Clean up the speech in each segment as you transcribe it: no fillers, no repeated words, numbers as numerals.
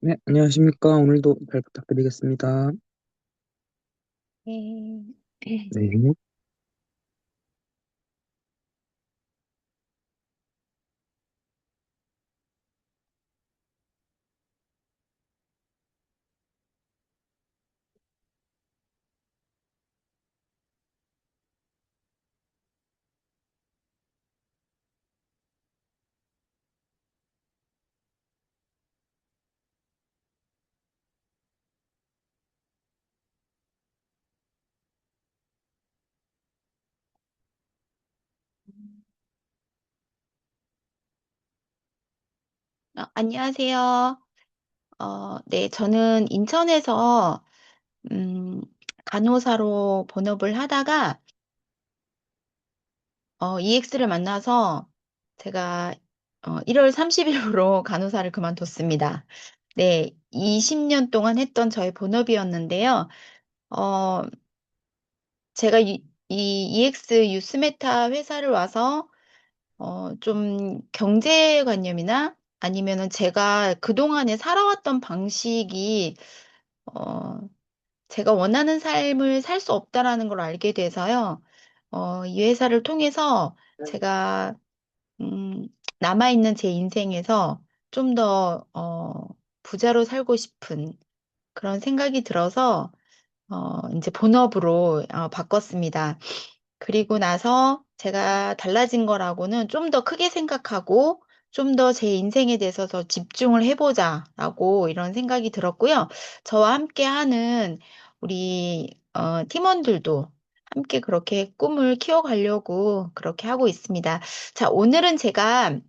네, 안녕하십니까. 오늘도 잘 부탁드리겠습니다. 네. 네. 안녕하세요. 네, 저는 인천에서 음, 간호사로 본업을 하다가 EX를 만나서 제가 1월 30일로 간호사를 그만뒀습니다. 네, 20년 동안 했던 저의 본업이었는데요. 어, 제가 이 EX 유스메타 회사를 와서 좀 경제관념이나 아니면은 제가 그동안에 살아왔던 방식이 어, 제가 원하는 삶을 살 수 없다라는 걸 알게 돼서요. 이 회사를 통해서 제가 음, 남아있는 제 인생에서 좀 더 부자로 살고 싶은 그런 생각이 들어서 이제 본업으로 바꿨습니다. 그리고 나서 제가 달라진 거라고는 좀 더 크게 생각하고 좀 더 제 인생에 대해서 더 집중을 해보자라고 이런 생각이 들었고요. 저와 함께 하는 우리 팀원들도 함께 그렇게 꿈을 키워가려고 그렇게 하고 있습니다. 자, 오늘은 제가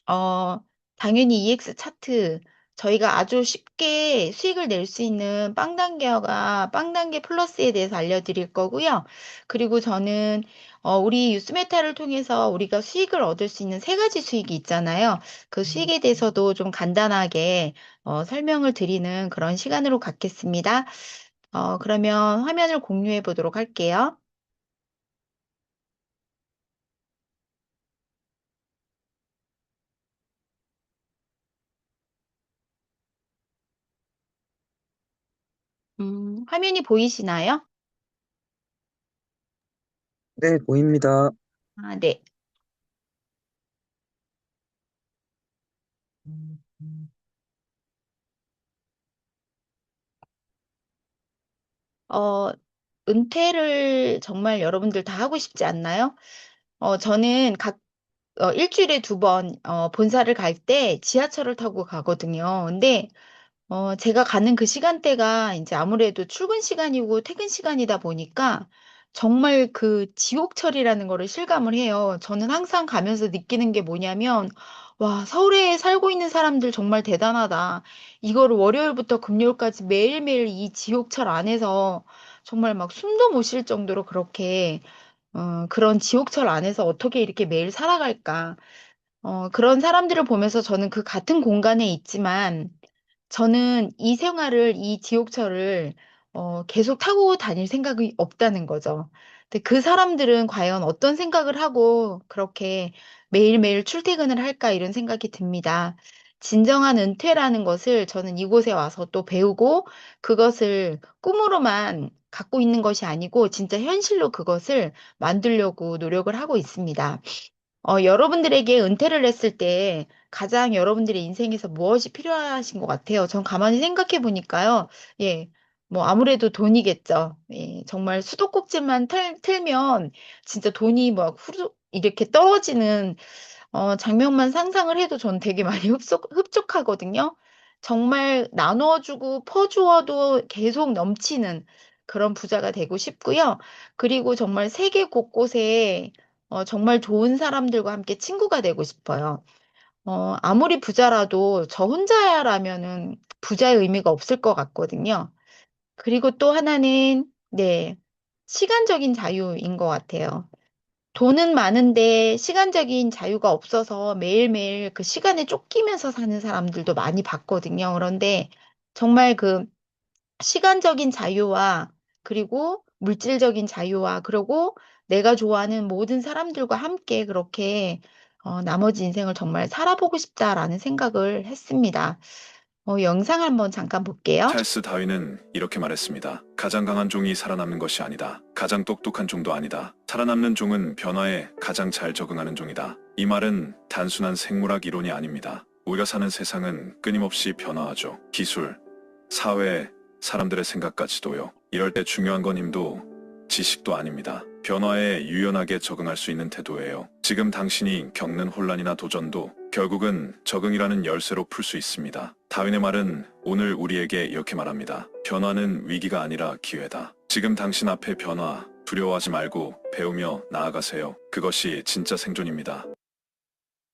어, 당연히 EX 차트, 저희가 아주 쉽게 수익을 낼 수 있는 빵단계와 빵단계 플러스에 대해서 알려드릴 거고요. 그리고 저는 우리 유스메타를 통해서 우리가 수익을 얻을 수 있는 세 가지 수익이 있잖아요. 그 수익에 대해서도 좀 간단하게 설명을 드리는 그런 시간으로 갖겠습니다. 그러면 화면을 공유해 보도록 할게요. 화면이 보이시나요? 네, 보입니다. 아, 네. 어, 은퇴를 정말 여러분들 다 하고 싶지 않나요? 저는 일주일에 두 번, 본사를 갈 때 지하철을 타고 가거든요. 근데, 제가 가는 그 시간대가 이제 아무래도 출근 시간이고 퇴근 시간이다 보니까 정말 그 지옥철이라는 거를 실감을 해요. 저는 항상 가면서 느끼는 게 뭐냐면, 와, 서울에 살고 있는 사람들 정말 대단하다. 이거를 월요일부터 금요일까지 매일매일 이 지옥철 안에서 정말 막 숨도 못 쉴 정도로 그렇게, 그런 지옥철 안에서 어떻게 이렇게 매일 살아갈까. 그런 사람들을 보면서 저는 그 같은 공간에 있지만, 저는 이 생활을, 이 지옥철을 계속 타고 다닐 생각이 없다는 거죠. 근데 그 사람들은 과연 어떤 생각을 하고 그렇게 매일매일 출퇴근을 할까 이런 생각이 듭니다. 진정한 은퇴라는 것을 저는 이곳에 와서 또 배우고 그것을 꿈으로만 갖고 있는 것이 아니고 진짜 현실로 그것을 만들려고 노력을 하고 있습니다. 여러분들에게 은퇴를 했을 때 가장 여러분들의 인생에서 무엇이 필요하신 것 같아요? 전 가만히 생각해 보니까요. 예, 뭐 아무래도 돈이겠죠. 예, 정말 수도꼭지만 틀면 진짜 돈이 막 이렇게 떨어지는 장면만 상상을 해도 전 되게 많이 흡족하거든요. 정말 나눠주고 퍼주어도 계속 넘치는 그런 부자가 되고 싶고요. 그리고 정말 세계 곳곳에 정말 좋은 사람들과 함께 친구가 되고 싶어요. 아무리 부자라도 저 혼자라면은 부자의 의미가 없을 것 같거든요. 그리고 또 하나는, 네, 시간적인 자유인 것 같아요. 돈은 많은데 시간적인 자유가 없어서 매일매일 그 시간에 쫓기면서 사는 사람들도 많이 봤거든요. 그런데 정말 그 시간적인 자유와 그리고 물질적인 자유와 그리고 내가 좋아하는 모든 사람들과 함께 그렇게 나머지 인생을 정말 살아보고 싶다라는 생각을 했습니다. 영상 한번 잠깐 볼게요. 찰스 다윈은 이렇게 말했습니다. 가장 강한 종이 살아남는 것이 아니다. 가장 똑똑한 종도 아니다. 살아남는 종은 변화에 가장 잘 적응하는 종이다. 이 말은 단순한 생물학 이론이 아닙니다. 우리가 사는 세상은 끊임없이 변화하죠. 기술, 사회, 사람들의 생각까지도요. 이럴 때 중요한 건 힘도 지식도 아닙니다. 변화에 유연하게 적응할 수 있는 태도예요. 지금 당신이 겪는 혼란이나 도전도 결국은 적응이라는 열쇠로 풀 수 있습니다. 다윈의 말은 오늘 우리에게 이렇게 말합니다. 변화는 위기가 아니라 기회다. 지금 당신 앞에 변화, 두려워하지 말고 배우며 나아가세요. 그것이 진짜 생존입니다.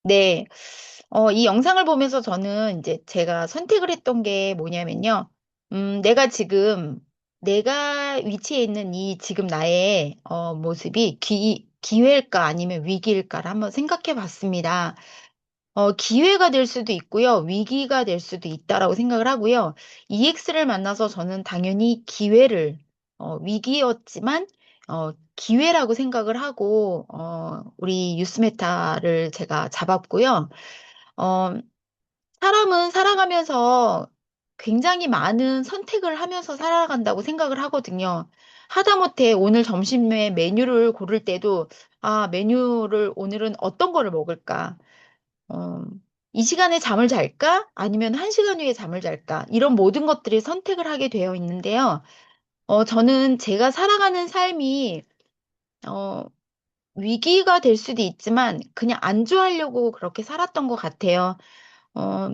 네. 이 영상을 보면서 저는 이제 제가 선택을 했던 게 뭐냐면요. 내가 지금, 내가 위치해 있는 이 지금 나의 모습이 기회일까 아니면 위기일까를 한번 생각해 봤습니다. 기회가 될 수도 있고요. 위기가 될 수도 있다라고 생각을 하고요. EX를 만나서 저는 당연히 위기였지만, 기회라고 생각을 하고, 우리 유스메타를 제가 잡았고요. 어, 사람은 살아가면서 굉장히 많은 선택을 하면서 살아간다고 생각을 하거든요. 하다못해 오늘 점심에 메뉴를 고를 때도, 메뉴를 오늘은 어떤 거를 먹을까? 어, 이 시간에 잠을 잘까? 아니면 한 시간 후에 잠을 잘까? 이런 모든 것들이 선택을 하게 되어 있는데요. 저는 제가 살아가는 삶이, 어, 위기가 될 수도 있지만 그냥 안주하려고 그렇게 살았던 것 같아요. 어,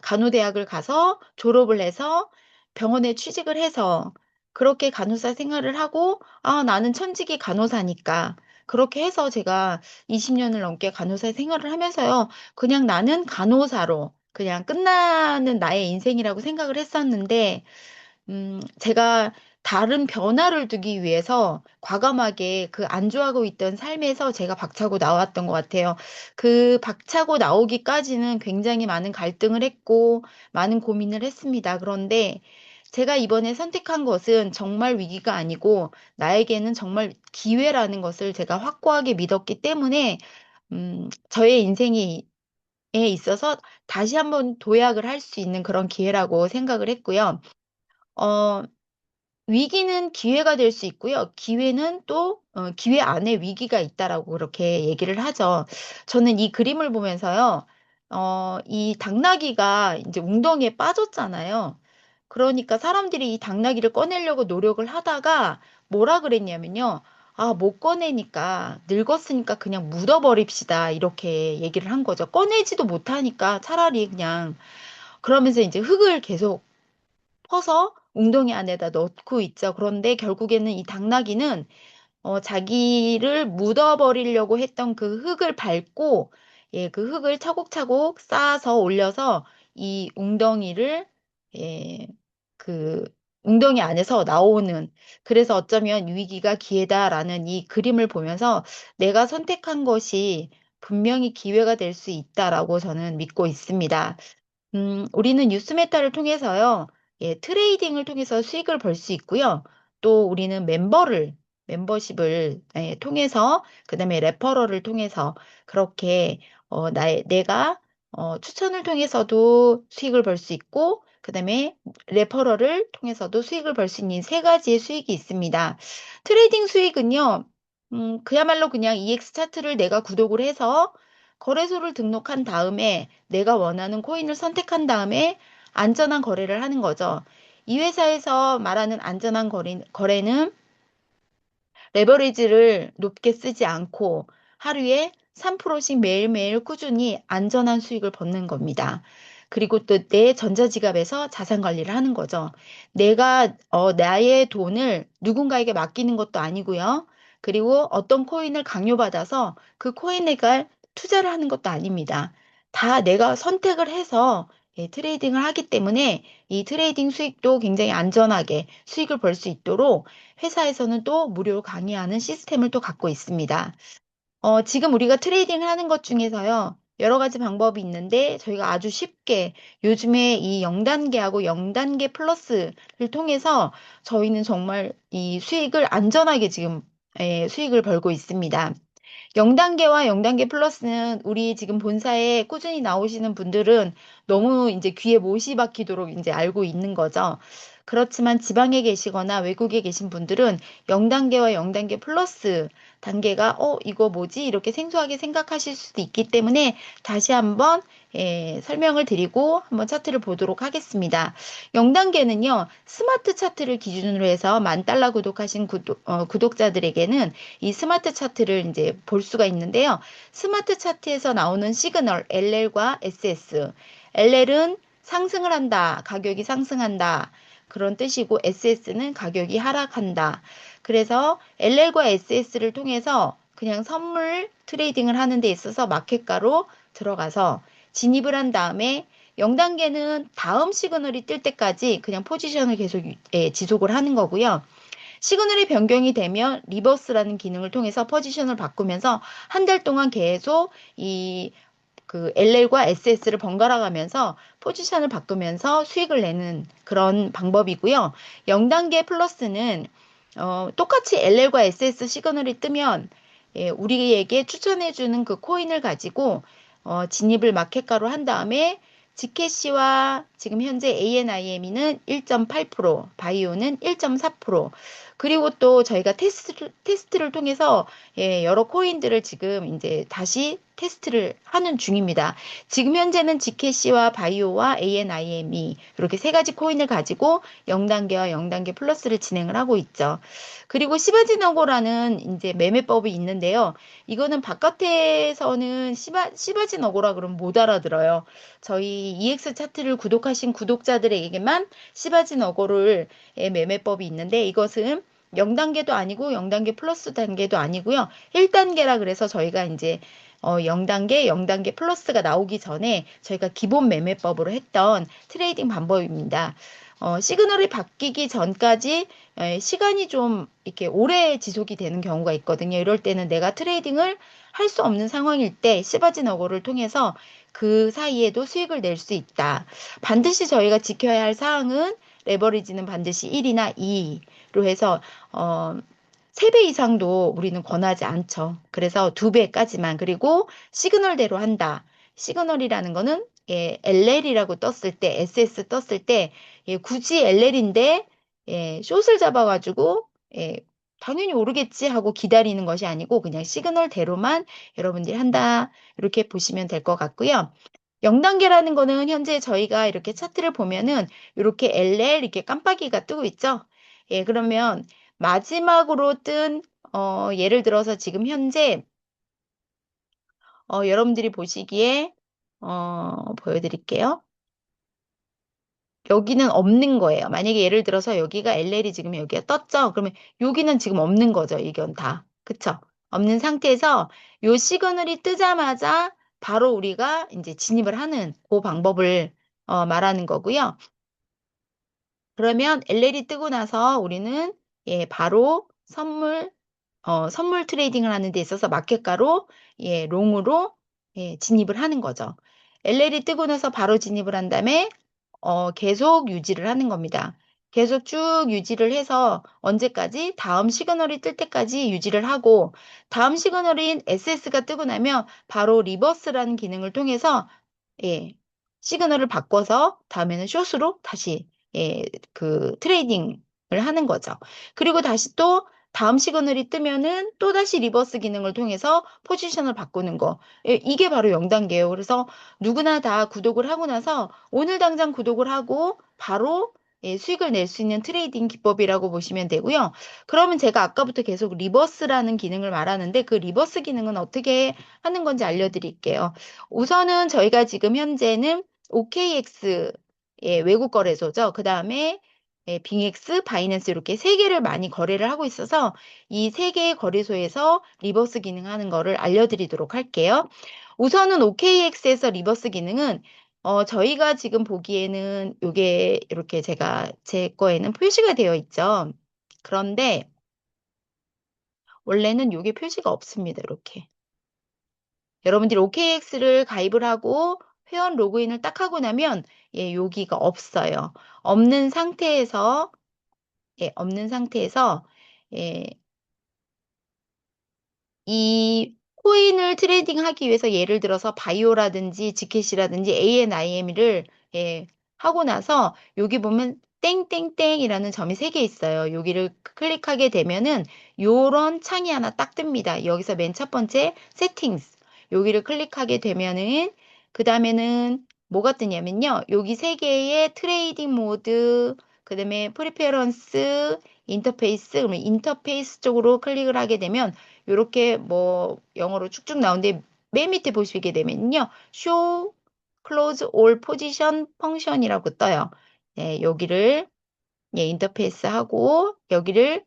간호대학을 가서 졸업을 해서 병원에 취직을 해서 그렇게 간호사 생활을 하고, 나는 천직이 간호사니까. 그렇게 해서 제가 20년을 넘게 간호사 생활을 하면서요. 그냥 나는 간호사로 그냥 끝나는 나의 인생이라고 생각을 했었는데, 제가 다른 변화를 두기 위해서 과감하게 그 안주하고 있던 삶에서 제가 박차고 나왔던 것 같아요. 그 박차고 나오기까지는 굉장히 많은 갈등을 했고, 많은 고민을 했습니다. 그런데 제가 이번에 선택한 것은 정말 위기가 아니고, 나에게는 정말 기회라는 것을 제가 확고하게 믿었기 때문에, 저의 인생에 있어서 다시 한번 도약을 할 수 있는 그런 기회라고 생각을 했고요. 어, 위기는 기회가 될 수 있고요. 기회는 또 기회 안에 위기가 있다라고 그렇게 얘기를 하죠. 저는 이 그림을 보면서요. 이 당나귀가 이제 웅덩이에 빠졌잖아요. 그러니까 사람들이 이 당나귀를 꺼내려고 노력을 하다가 뭐라 그랬냐면요. 못 꺼내니까 늙었으니까 그냥 묻어버립시다. 이렇게 얘기를 한 거죠. 꺼내지도 못하니까 차라리 그냥 그러면서 이제 흙을 계속 퍼서 웅덩이 안에다 넣고 있죠. 그런데 결국에는 이 당나귀는 자기를 묻어버리려고 했던 그 흙을 밟고, 예, 그 흙을 차곡차곡 쌓아서 올려서 이 웅덩이를, 예, 그 웅덩이 안에서 나오는, 그래서 어쩌면 위기가 기회다라는 이 그림을 보면서 내가 선택한 것이 분명히 기회가 될 수 있다라고 저는 믿고 있습니다. 우리는 뉴스메타를 통해서요, 예, 트레이딩을 통해서 수익을 벌 수 있고요. 또 우리는 멤버십을 통해서, 그 다음에 레퍼럴을 통해서 그렇게, 내가, 추천을 통해서도 수익을 벌 수 있고, 그 다음에 레퍼럴을 통해서도 수익을 벌 수 있는 세 가지의 수익이 있습니다. 트레이딩 수익은요, 그야말로 그냥 EX 차트를 내가 구독을 해서 거래소를 등록한 다음에 내가 원하는 코인을 선택한 다음에 안전한 거래를 하는 거죠. 이 회사에서 말하는 안전한 거래는 레버리지를 높게 쓰지 않고 하루에 3%씩 매일매일 꾸준히 안전한 수익을 벗는 겁니다. 그리고 또 내 전자지갑에서 자산 관리를 하는 거죠. 내가 나의 돈을 누군가에게 맡기는 것도 아니고요. 그리고 어떤 코인을 강요받아서 그 코인에 투자를 하는 것도 아닙니다. 다 내가 선택을 해서 트레이딩을 하기 때문에 이 트레이딩 수익도 굉장히 안전하게 수익을 벌 수 있도록 회사에서는 또 무료로 강의하는 시스템을 또 갖고 있습니다. 지금 우리가 트레이딩을 하는 것 중에서요, 여러 가지 방법이 있는데, 저희가 아주 쉽게 요즘에 이 0단계하고 0단계 플러스를 통해서 저희는 정말 이 수익을 안전하게 지금 수익을 벌고 있습니다. 0단계와 0단계 플러스는 우리 지금 본사에 꾸준히 나오시는 분들은 너무 이제 귀에 못이 박히도록 이제 알고 있는 거죠. 그렇지만 지방에 계시거나 외국에 계신 분들은 0단계와 0단계 플러스 단계가 이거 뭐지? 이렇게 생소하게 생각하실 수도 있기 때문에 다시 한번 설명을 드리고 한번 차트를 보도록 하겠습니다. 0단계는요, 스마트 차트를 기준으로 해서 10,000달러 구독하신 구독자들에게는 이 스마트 차트를 이제 볼 수가 있는데요. 스마트 차트에서 나오는 시그널 LL과 SS. LL은 상승을 한다, 가격이 상승한다. 그런 뜻이고 SS는 가격이 하락한다. 그래서 LL과 SS를 통해서 그냥 선물 트레이딩을 하는 데 있어서 마켓가로 들어가서 진입을 한 다음에 0단계는 다음 시그널이 뜰 때까지 그냥 포지션을 계속 지속을 하는 거고요. 시그널이 변경이 되면 리버스라는 기능을 통해서 포지션을 바꾸면서 한 달 동안 계속 그 LL과 SS를 번갈아 가면서 포지션을 바꾸면서 수익을 내는 그런 방법이고요. 0단계 플러스는 똑같이 LL과 SS 시그널이 뜨면 우리에게 추천해주는 그 코인을 가지고 진입을 마켓가로 한 다음에 지캐시와 지금 현재 ANIME는 1.8%, 바이오는 1.4%, 그리고 또 저희가 테스트를 통해서 여러 코인들을 지금 이제 다시 테스트를 하는 중입니다. 지금 현재는 지캐시와 바이오와 ANIME 이렇게 세 가지 코인을 가지고 0단계와 0단계 플러스를 진행을 하고 있죠. 그리고 시바지너고라는 이제 매매법이 있는데요. 이거는 바깥에서는 시바지너고라 그러면 못 알아들어요. 저희 EX 차트를 구독하신 구독자들에게만 시바지너고를 매매법이 있는데 이것은 0단계도 아니고 0단계 플러스 단계도 아니고요. 1단계라 그래서 저희가 이제 0단계, 0단계 플러스가 나오기 전에 저희가 기본 매매법으로 했던 트레이딩 방법입니다. 시그널이 바뀌기 전까지 시간이 좀 이렇게 오래 지속이 되는 경우가 있거든요. 이럴 때는 내가 트레이딩을 할 수 없는 상황일 때 시바진 어고를 통해서 그 사이에도 수익을 낼 수 있다. 반드시 저희가 지켜야 할 사항은 레버리지는 반드시 1이나 2로 해서 3배 이상도 우리는 권하지 않죠. 그래서 2배까지만. 그리고 시그널대로 한다. 시그널이라는 거는 LL이라고 떴을 때, SS 떴을 때 굳이 LL인데 숏을 잡아가지고 당연히 오르겠지 하고 기다리는 것이 아니고 그냥 시그널대로만 여러분들이 한다. 이렇게 보시면 될 것 같고요. 0단계라는 거는 현재 저희가 이렇게 차트를 보면은 이렇게 LL 이렇게 깜빡이가 뜨고 있죠. 그러면 마지막으로 뜬 예를 들어서 지금 현재 여러분들이 보시기에 보여드릴게요. 여기는 없는 거예요. 만약에 예를 들어서 여기가 LL이 지금 여기가 떴죠? 그러면 여기는 지금 없는 거죠. 이건 다. 그쵸? 없는 상태에서 요 시그널이 뜨자마자 바로 우리가 이제 진입을 하는 그 방법을 말하는 거고요. 그러면 LL이 뜨고 나서 우리는 바로 선물 트레이딩을 하는 데 있어서 마켓가로 롱으로 진입을 하는 거죠. LL이 뜨고 나서 바로 진입을 한 다음에 계속 유지를 하는 겁니다. 계속 쭉 유지를 해서 언제까지? 다음 시그널이 뜰 때까지 유지를 하고 다음 시그널인 SS가 뜨고 나면 바로 리버스라는 기능을 통해서 예, 시그널을 바꿔서 다음에는 숏으로 다시 그 트레이딩을 하는 거죠. 그리고 다시 또 다음 시그널이 뜨면은 또다시 리버스 기능을 통해서 포지션을 바꾸는 거. 이게 바로 0단계예요. 그래서 누구나 다 구독을 하고 나서 오늘 당장 구독을 하고 바로 수익을 낼 수 있는 트레이딩 기법이라고 보시면 되고요. 그러면 제가 아까부터 계속 리버스라는 기능을 말하는데 그 리버스 기능은 어떻게 하는 건지 알려드릴게요. 우선은 저희가 지금 현재는 OKX 외국 거래소죠. 그 다음에 빙엑스, 바이낸스 이렇게 세 개를 많이 거래를 하고 있어서 이 세 개의 거래소에서 리버스 기능하는 거를 알려드리도록 할게요. 우선은 OKX에서 리버스 기능은 저희가 지금 보기에는 이게 이렇게 제 거에는 표시가 되어 있죠. 그런데 원래는 이게 표시가 없습니다. 이렇게. 여러분들이 OKX를 가입을 하고 회원 로그인을 딱 하고 나면 여기가 없어요. 없는 상태에서 없는 상태에서 예, 이 코인을 트레이딩하기 위해서 예를 들어서 바이오라든지 지켓이라든지 ANIM을 하고 나서 여기 보면 땡땡땡이라는 점이 3개 있어요. 여기를 클릭하게 되면은 요런 창이 하나 딱 뜹니다. 여기서 맨 첫 번째 세팅스 여기를 클릭하게 되면은 그 다음에는 뭐가 뜨냐면요. 여기 3개의 트레이딩 모드 그 다음에 프리페런스 인터페이스 그러면 인터페이스 쪽으로 클릭을 하게 되면 이렇게 뭐 영어로 쭉쭉 나오는데 맨 밑에 보시게 되면요. show close all position function이라고 떠요. 네, 여기를 인터페이스 하고 여기를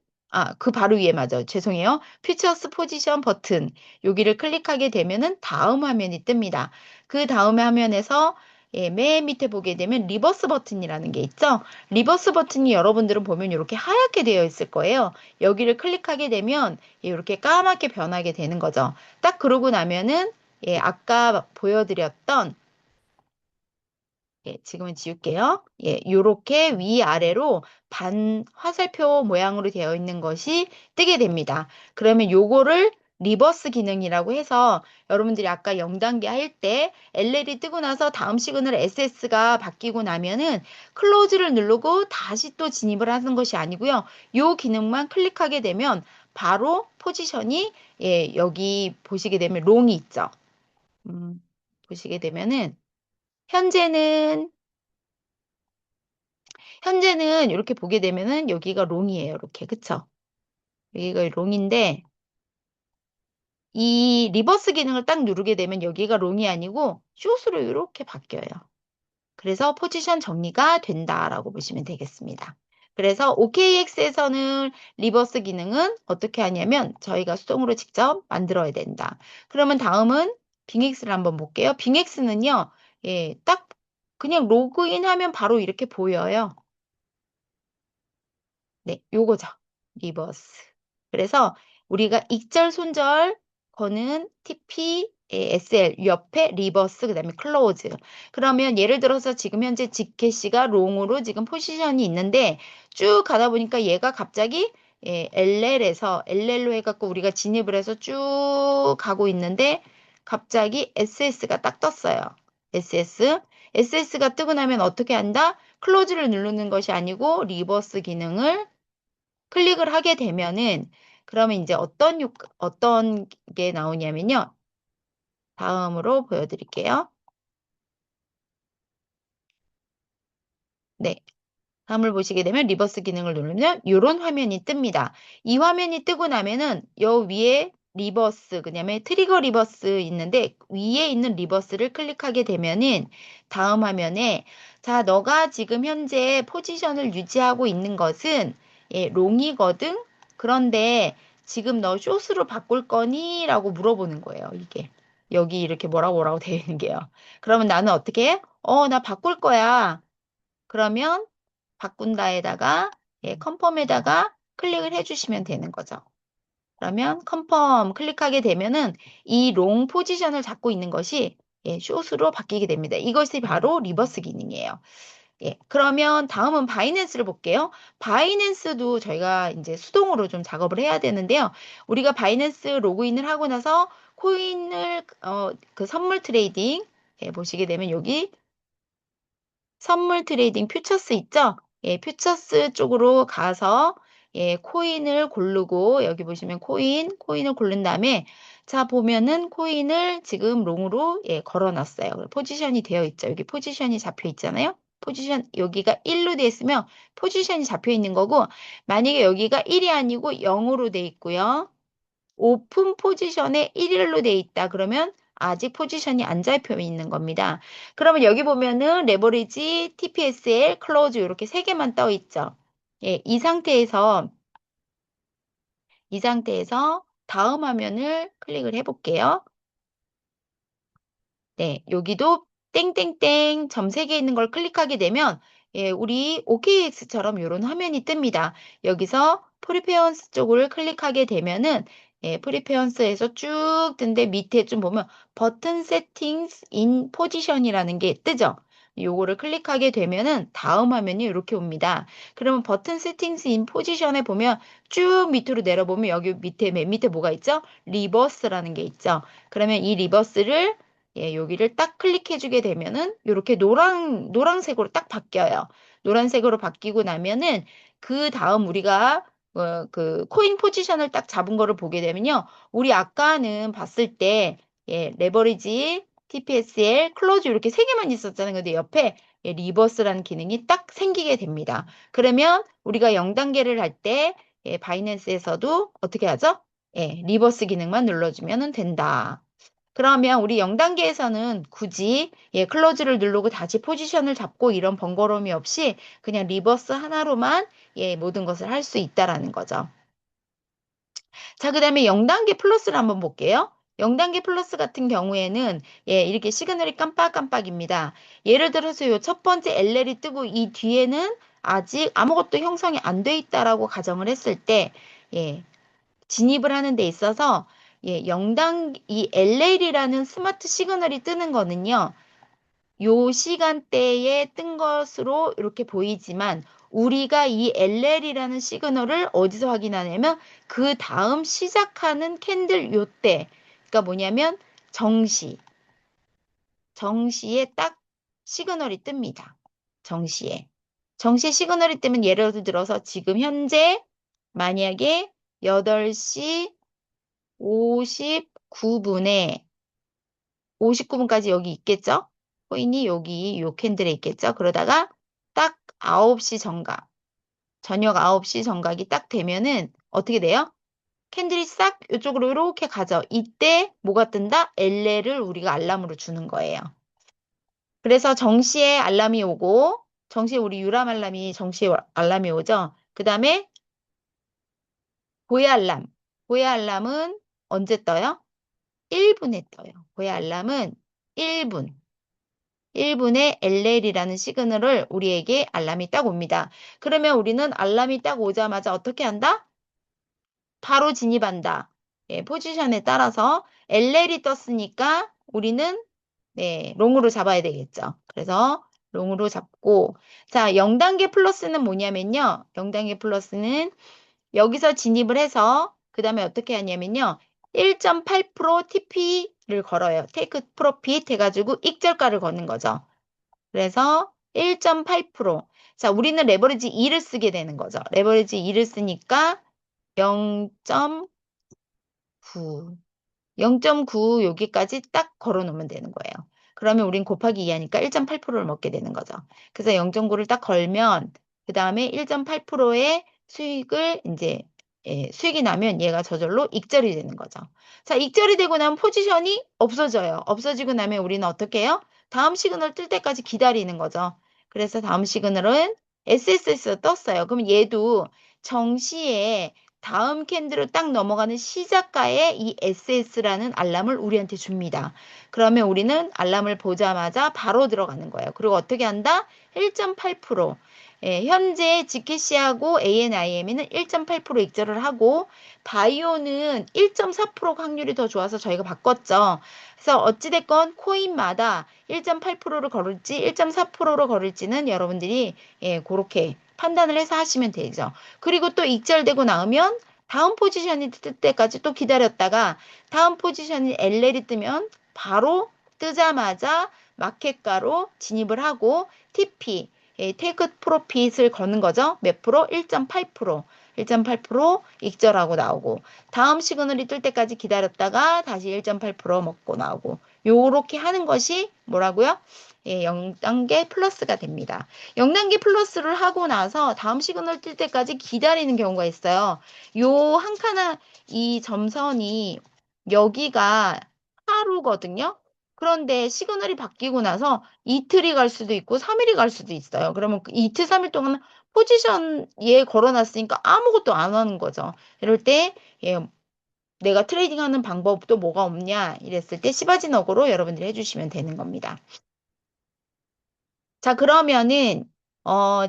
그 바로 위에 맞아요. 죄송해요. 퓨처스 포지션 버튼 여기를 클릭하게 되면은 다음 화면이 뜹니다. 그 다음 화면에서 맨 밑에 보게 되면 리버스 버튼이라는 게 있죠. 리버스 버튼이 여러분들은 보면 이렇게 하얗게 되어 있을 거예요. 여기를 클릭하게 되면 이렇게 까맣게 변하게 되는 거죠. 딱 그러고 나면은 아까 보여드렸던 지금은 지울게요. 요렇게 위아래로 반 화살표 모양으로 되어 있는 것이 뜨게 됩니다. 그러면 요거를 리버스 기능이라고 해서 여러분들이 아까 0단계 할 때 LL이 뜨고 나서 다음 시그널 SS가 바뀌고 나면은 클로즈를 누르고 다시 또 진입을 하는 것이 아니고요. 요 기능만 클릭하게 되면 바로 포지션이 여기 보시게 되면 롱이 있죠. 보시게 되면은 현재는 이렇게 보게 되면은 여기가 롱이에요. 이렇게. 그쵸? 여기가 롱인데 이 리버스 기능을 딱 누르게 되면 여기가 롱이 아니고 숏으로 이렇게 바뀌어요. 그래서 포지션 정리가 된다라고 보시면 되겠습니다. 그래서 OKX에서는 리버스 기능은 어떻게 하냐면 저희가 수동으로 직접 만들어야 된다. 그러면 다음은 빙엑스를 한번 볼게요. 빙엑스는요. 딱 그냥 로그인하면 바로 이렇게 보여요. 네, 요거죠. 리버스. 그래서 우리가 익절, 손절 거는 TP, SL 옆에 리버스, 그다음에 클로즈. 그러면 예를 들어서 지금 현재 지켓이가 롱으로 지금 포지션이 있는데 쭉 가다 보니까 얘가 갑자기 LL로 해갖고 우리가 진입을 해서 쭉 가고 있는데 갑자기 SS가 딱 떴어요. SS. SS가 뜨고 나면 어떻게 한다? 클로즈를 누르는 것이 아니고 리버스 기능을 클릭을 하게 되면은 그러면 이제 어떤 게 나오냐면요. 다음으로 보여드릴게요. 네. 다음을 보시게 되면 리버스 기능을 누르면 이런 화면이 뜹니다. 이 화면이 뜨고 나면은 요 위에 리버스, 그다음에 트리거 리버스 있는데 위에 있는 리버스를 클릭하게 되면은 다음 화면에 자, 너가 지금 현재 포지션을 유지하고 있는 것은 롱이거든. 그런데 지금 너 숏으로 바꿀 거니? 라고 물어보는 거예요, 이게. 여기 이렇게 뭐라고 되어 있는 게요. 그러면 나는 어떻게 해? 나 바꿀 거야. 그러면 바꾼다에다가 컨펌에다가 클릭을 해주시면 되는 거죠. 그러면 컨펌 클릭하게 되면은 이 롱 포지션을 잡고 있는 것이 숏으로 바뀌게 됩니다. 이것이 바로 리버스 기능이에요. 그러면 다음은 바이낸스를 볼게요. 바이낸스도 저희가 이제 수동으로 좀 작업을 해야 되는데요. 우리가 바이낸스 로그인을 하고 나서 코인을 그 선물 트레이딩 보시게 되면 여기 선물 트레이딩 퓨처스 있죠? 퓨처스 쪽으로 가서 코인을 고르고 여기 보시면 코인을 고른 다음에 자 보면은 코인을 지금 롱으로 걸어 놨어요. 포지션이 되어 있죠. 여기 포지션이 잡혀 있잖아요. 포지션 여기가 1로 되어 있으면 포지션이 잡혀 있는 거고 만약에 여기가 1이 아니고 0으로 되어 있고요. 오픈 포지션에 1일로 돼 있다. 그러면 아직 포지션이 안 잡혀 있는 겁니다. 그러면 여기 보면은 레버리지, TPSL, 클로즈 이렇게 세 개만 떠 있죠. 이 상태에서 다음 화면을 클릭을 해볼게요. 네, 여기도 땡땡땡 점 3개 있는 걸 클릭하게 되면 우리 OKX처럼 이런 화면이 뜹니다. 여기서 프리페런스 쪽을 클릭하게 되면은 프리페런스에서 쭉 뜬데 밑에 좀 보면 버튼 세팅스 인 포지션이라는 게 뜨죠. 요거를 클릭하게 되면은 다음 화면이 이렇게 옵니다. 그러면 버튼 세팅스 인 포지션에 보면 쭉 밑으로 내려보면 여기 밑에 맨 밑에 뭐가 있죠? 리버스라는 게 있죠. 그러면 이 리버스를 여기를 딱 클릭해 주게 되면은 이렇게 노란색으로 딱 바뀌어요. 노란색으로 바뀌고 나면은 그 다음 우리가 그 코인 포지션을 딱 잡은 거를 보게 되면요. 우리 아까는 봤을 때 레버리지, TPSL, 클로즈 이렇게 세 개만 있었잖아요. 근데 옆에 리버스라는 기능이 딱 생기게 됩니다. 그러면 우리가 0단계를 할 때 바이낸스에서도 어떻게 하죠? 리버스 기능만 눌러주면 된다. 그러면 우리 0단계에서는 굳이 클로즈를 누르고 다시 포지션을 잡고 이런 번거로움이 없이 그냥 리버스 하나로만 모든 것을 할 수 있다라는 거죠. 자, 그 다음에 0단계 플러스를 한번 볼게요. 0단계 플러스 같은 경우에는 이렇게 시그널이 깜빡깜빡입니다. 예를 들어서 요 첫 번째 LL이 뜨고 이 뒤에는 아직 아무것도 형성이 안 돼 있다라고 가정을 했을 때 진입을 하는 데 있어서 0단 이 LL이라는 스마트 시그널이 뜨는 거는요. 요 시간대에 뜬 것으로 이렇게 보이지만 우리가 이 LL이라는 시그널을 어디서 확인하냐면 그 다음 시작하는 캔들 요때 그러니까 뭐냐면 정시에 딱 시그널이 뜹니다. 정시에 시그널이 뜨면 예를 들어서 지금 현재 만약에 8시 59분에 59분까지 여기 있겠죠? 코인이 여기 요 캔들에 있겠죠? 그러다가 딱 9시 정각, 저녁 9시 정각이 딱 되면은 어떻게 돼요? 캔들이 싹 이쪽으로 이렇게 가죠. 이때 뭐가 뜬다? LL을 우리가 알람으로 주는 거예요. 그래서 정시에 알람이 오고, 정시에 우리 유람 알람이 정시에 알람이 오죠. 그 다음에 고해 알람. 고해 알람은 언제 떠요? 1분에 떠요. 고해 알람은 1분. 1분에 LL이라는 시그널을 우리에게 알람이 딱 옵니다. 그러면 우리는 알람이 딱 오자마자 어떻게 한다? 바로 진입한다. 포지션에 따라서 LL이 떴으니까 우리는 롱으로 잡아야 되겠죠. 그래서 롱으로 잡고 자, 0단계 플러스는 뭐냐면요. 0단계 플러스는 여기서 진입을 해서 그 다음에 어떻게 하냐면요. 1.8% TP를 걸어요. 테이크 프로핏 해가지고 익절가를 거는 거죠. 그래서 1.8%. 자, 우리는 레버리지 2를 쓰게 되는 거죠. 레버리지 2를 쓰니까 0.9. 0.9 여기까지 딱 걸어 놓으면 되는 거예요. 그러면 우린 곱하기 2 하니까 1.8%를 먹게 되는 거죠. 그래서 0.9를 딱 걸면 그 다음에 1.8%의 수익을 이제 수익이 나면 얘가 저절로 익절이 되는 거죠. 자, 익절이 되고 나면 포지션이 없어져요. 없어지고 나면 우리는 어떻게 해요? 다음 시그널 뜰 때까지 기다리는 거죠. 그래서 다음 시그널은 SS에서 떴어요. 그럼 얘도 정시에 다음 캔들을 딱 넘어가는 시작가에 이 SS라는 알람을 우리한테 줍니다. 그러면 우리는 알람을 보자마자 바로 들어가는 거예요. 그리고 어떻게 한다? 1.8%. 현재 GC하고 ANIM은 1.8% 익절을 하고 바이오는 1.4% 확률이 더 좋아서 저희가 바꿨죠. 그래서 어찌됐건 코인마다 1.8%를 걸을지 1.4%로 걸을지는 여러분들이 그렇게 판단을 해서 하시면 되죠. 그리고 또 익절되고 나오면 다음 포지션이 뜰 때까지 또 기다렸다가 다음 포지션이 LL이 뜨면 바로 뜨자마자 마켓가로 진입을 하고 TP, 테이크 프로핏을 거는 거죠. 몇 프로? 1.8%. 1.8% 익절하고 나오고 다음 시그널이 뜰 때까지 기다렸다가 다시 1.8% 먹고 나오고 요렇게 하는 것이 뭐라고요? 0단계 플러스가 됩니다. 0단계 플러스를 하고 나서 다음 시그널 뜰 때까지 기다리는 경우가 있어요. 요 한 칸, 이 점선이 여기가 하루거든요. 그런데 시그널이 바뀌고 나서 이틀이 갈 수도 있고 3일이 갈 수도 있어요. 그러면 그 이틀, 3일 동안 포지션에 걸어놨으니까 아무것도 안 하는 거죠. 이럴 때 내가 트레이딩하는 방법도 뭐가 없냐 이랬을 때 시바지너그로 여러분들이 해주시면 되는 겁니다. 자, 그러면은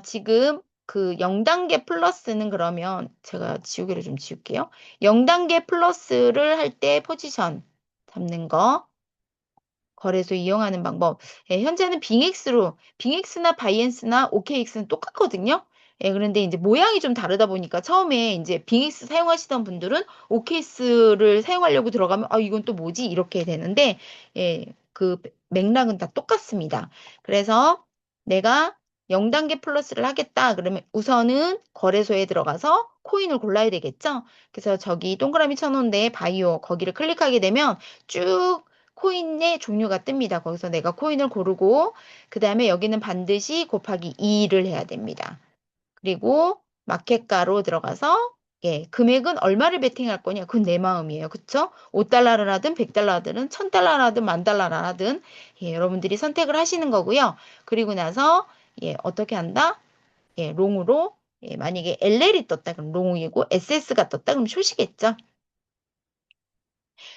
지금 그 0단계 플러스는 그러면 제가 지우개를 좀 지울게요. 0단계 플러스를 할 때 포지션 잡는 거. 거래소 이용하는 방법. 예, 현재는 빙엑스나 바이낸스나 OKX는 똑같거든요. 예, 그런데 이제 모양이 좀 다르다 보니까 처음에 이제 빙엑스 사용하시던 분들은 OKX를 사용하려고 들어가면 아, 이건 또 뭐지? 이렇게 되는데 예, 그 맥락은 다 똑같습니다. 그래서 내가 0단계 플러스를 하겠다. 그러면 우선은 거래소에 들어가서 코인을 골라야 되겠죠? 그래서 저기 동그라미 쳐놓은 데 바이오 거기를 클릭하게 되면 쭉 코인의 종류가 뜹니다. 거기서 내가 코인을 고르고 그 다음에 여기는 반드시 곱하기 2를 해야 됩니다. 그리고 마켓가로 들어가서 예, 금액은 얼마를 베팅할 거냐? 그건 내 마음이에요. 그쵸? 5달러를 하든 100달러든 1000달러를 하든 10,000달러를 하든 예, 여러분들이 선택을 하시는 거고요. 그리고 나서 예, 어떻게 한다? 예, 롱으로 예, 만약에 LL이 떴다 그럼 롱이고 SS가 떴다 그럼 숏이겠죠.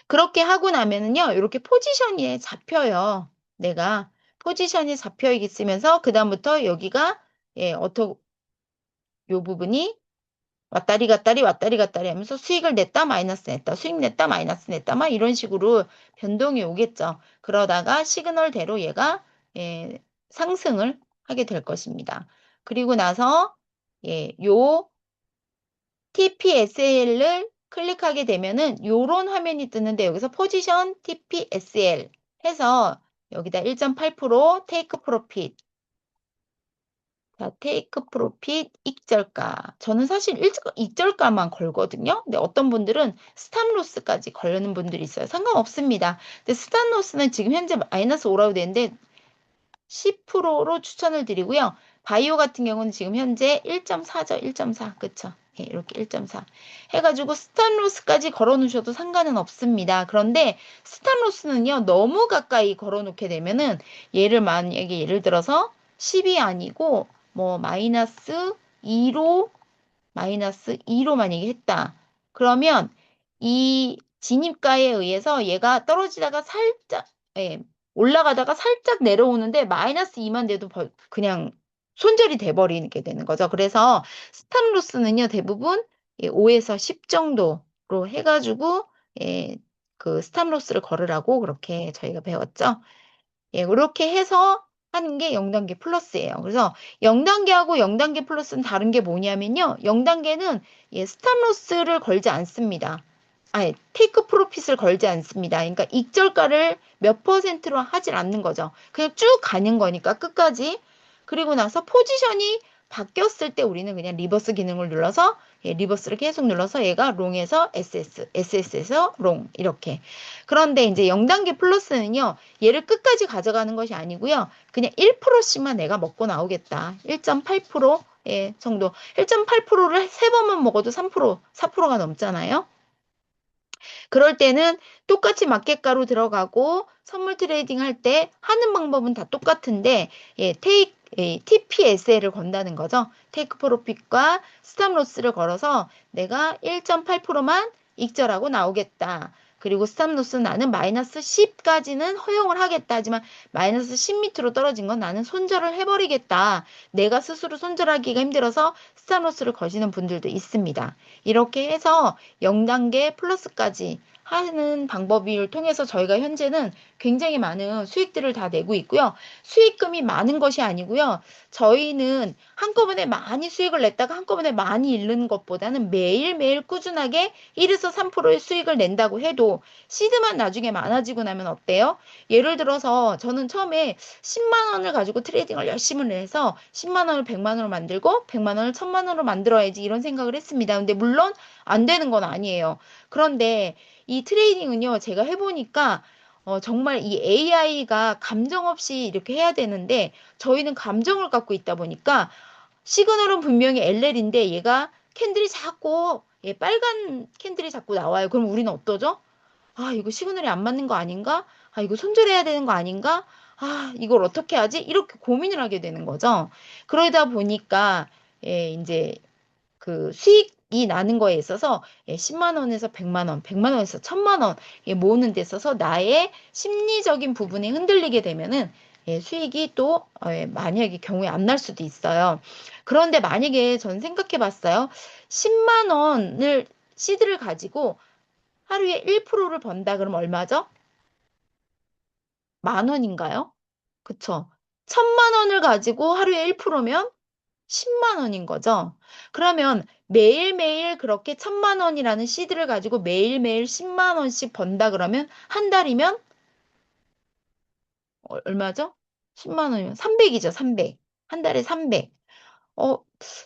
그렇게 하고 나면은요, 이렇게 포지션이 잡혀요. 내가 포지션이 잡혀 있으면서 그다음부터 여기가 예, 요 부분이 왔다리 갔다리 왔다리 갔다리 하면서 수익을 냈다 마이너스 냈다 수익 냈다 마이너스 냈다 막 이런 식으로 변동이 오겠죠. 그러다가 시그널대로 얘가 예, 상승을 하게 될 것입니다. 그리고 나서 예, 요 TPSL을 클릭하게 되면은 요런 화면이 뜨는데 여기서 포지션 TPSL 해서 여기다 1.8% 테이크 프로핏. 자, 테이크 프로핏 익절가. 저는 사실 익절가만 걸거든요. 근데 어떤 분들은 스탑로스까지 걸는 분들이 있어요. 상관없습니다. 근데 스탑로스는 지금 현재 마이너스 5라고 되는데 10%로 추천을 드리고요. 바이오 같은 경우는 지금 현재 1.4죠. 1.4. 그쵸? 예, 이렇게 1.4. 해가지고 스탑로스까지 걸어 놓으셔도 상관은 없습니다. 그런데 스탑로스는요, 너무 가까이 걸어 놓게 되면은 얘를 만약에 예를 들어서 10이 아니고 뭐 마이너스 2로 만약에 했다. 그러면 이 진입가에 의해서 얘가 떨어지다가 살짝, 예, 올라가다가 살짝 내려오는데 마이너스 2만 돼도 그냥 손절이 돼버리게 되는 거죠. 그래서 스탑로스는요, 대부분 5에서 10 정도로 해가지고, 예, 그 스탑로스를 걸으라고 그렇게 저희가 배웠죠. 예, 그렇게 해서 하는 게 0단계 플러스예요. 그래서 0단계하고 0단계 플러스는 다른 게 뭐냐면요. 0단계는 예, 스탑로스를 걸지 않습니다. 아니, 테이크 프로핏을 걸지 않습니다. 그러니까 익절가를 몇 퍼센트로 하질 않는 거죠. 그냥 쭉 가는 거니까 끝까지. 그리고 나서 포지션이 바뀌었을 때 우리는 그냥 리버스 기능을 눌러서 예, 리버스를 계속 눌러서 얘가 롱에서 SS에서 롱 이렇게. 그런데 이제 0단계 플러스는요. 얘를 끝까지 가져가는 것이 아니고요. 그냥 1%씩만 내가 먹고 나오겠다. 1.8% 예, 정도. 1.8%를 세 번만 먹어도 3%, 4%가 넘잖아요. 그럴 때는 똑같이 마켓가로 들어가고 선물 트레이딩 할 때 하는 방법은 다 똑같은데 예, TPSL을 건다는 거죠. 테이크 프로핏과 스탑로스를 걸어서 내가 1.8%만 익절하고 나오겠다. 그리고 스탑로스는 나는 마이너스 10까지는 허용을 하겠다. 하지만 마이너스 10 밑으로 떨어진 건 나는 손절을 해버리겠다. 내가 스스로 손절하기가 힘들어서 스탑로스를 거시는 분들도 있습니다. 이렇게 해서 0단계 플러스까지 하는 방법을 통해서 저희가 현재는 굉장히 많은 수익들을 다 내고 있고요. 수익금이 많은 것이 아니고요. 저희는 한꺼번에 많이 수익을 냈다가 한꺼번에 많이 잃는 것보다는 매일매일 꾸준하게 1에서 3%의 수익을 낸다고 해도 시드만 나중에 많아지고 나면 어때요? 예를 들어서 저는 처음에 10만 원을 가지고 트레이딩을 열심히 해서 10만 원을 100만 원으로 만들고 100만 원을 1000만 원으로 만들어야지 이런 생각을 했습니다. 근데 물론 안 되는 건 아니에요. 그런데 이 트레이딩은요, 제가 해보니까 정말 이 AI가 감정 없이 이렇게 해야 되는데 저희는 감정을 갖고 있다 보니까 시그널은 분명히 LL인데 얘가 캔들이 자꾸 빨간 캔들이 자꾸 나와요. 그럼 우리는 어떠죠? 아, 이거 시그널이 안 맞는 거 아닌가? 아, 이거 손절해야 되는 거 아닌가? 아, 이걸 어떻게 하지? 이렇게 고민을 하게 되는 거죠. 그러다 보니까 이제 그 수익이 나는 거에 있어서 10만 원에서 100만 원, 100만 원에서 1000만 원 모으는 데 있어서 나의 심리적인 부분이 흔들리게 되면은 수익이 또 만약에 경우에 안 날 수도 있어요. 그런데 만약에 전 생각해 봤어요. 10만 원을 시드를 가지고 하루에 1%를 번다 그러면 얼마죠? 만 원인가요? 그쵸? 1,000만 원을 가지고 하루에 1%면 10만 원인 거죠. 그러면 매일매일 그렇게 1,000만 원이라는 시드를 가지고 매일매일 10만 원씩 번다 그러면 한 달이면 얼마죠? 10만 원이면 300이죠, 300. 한 달에 300.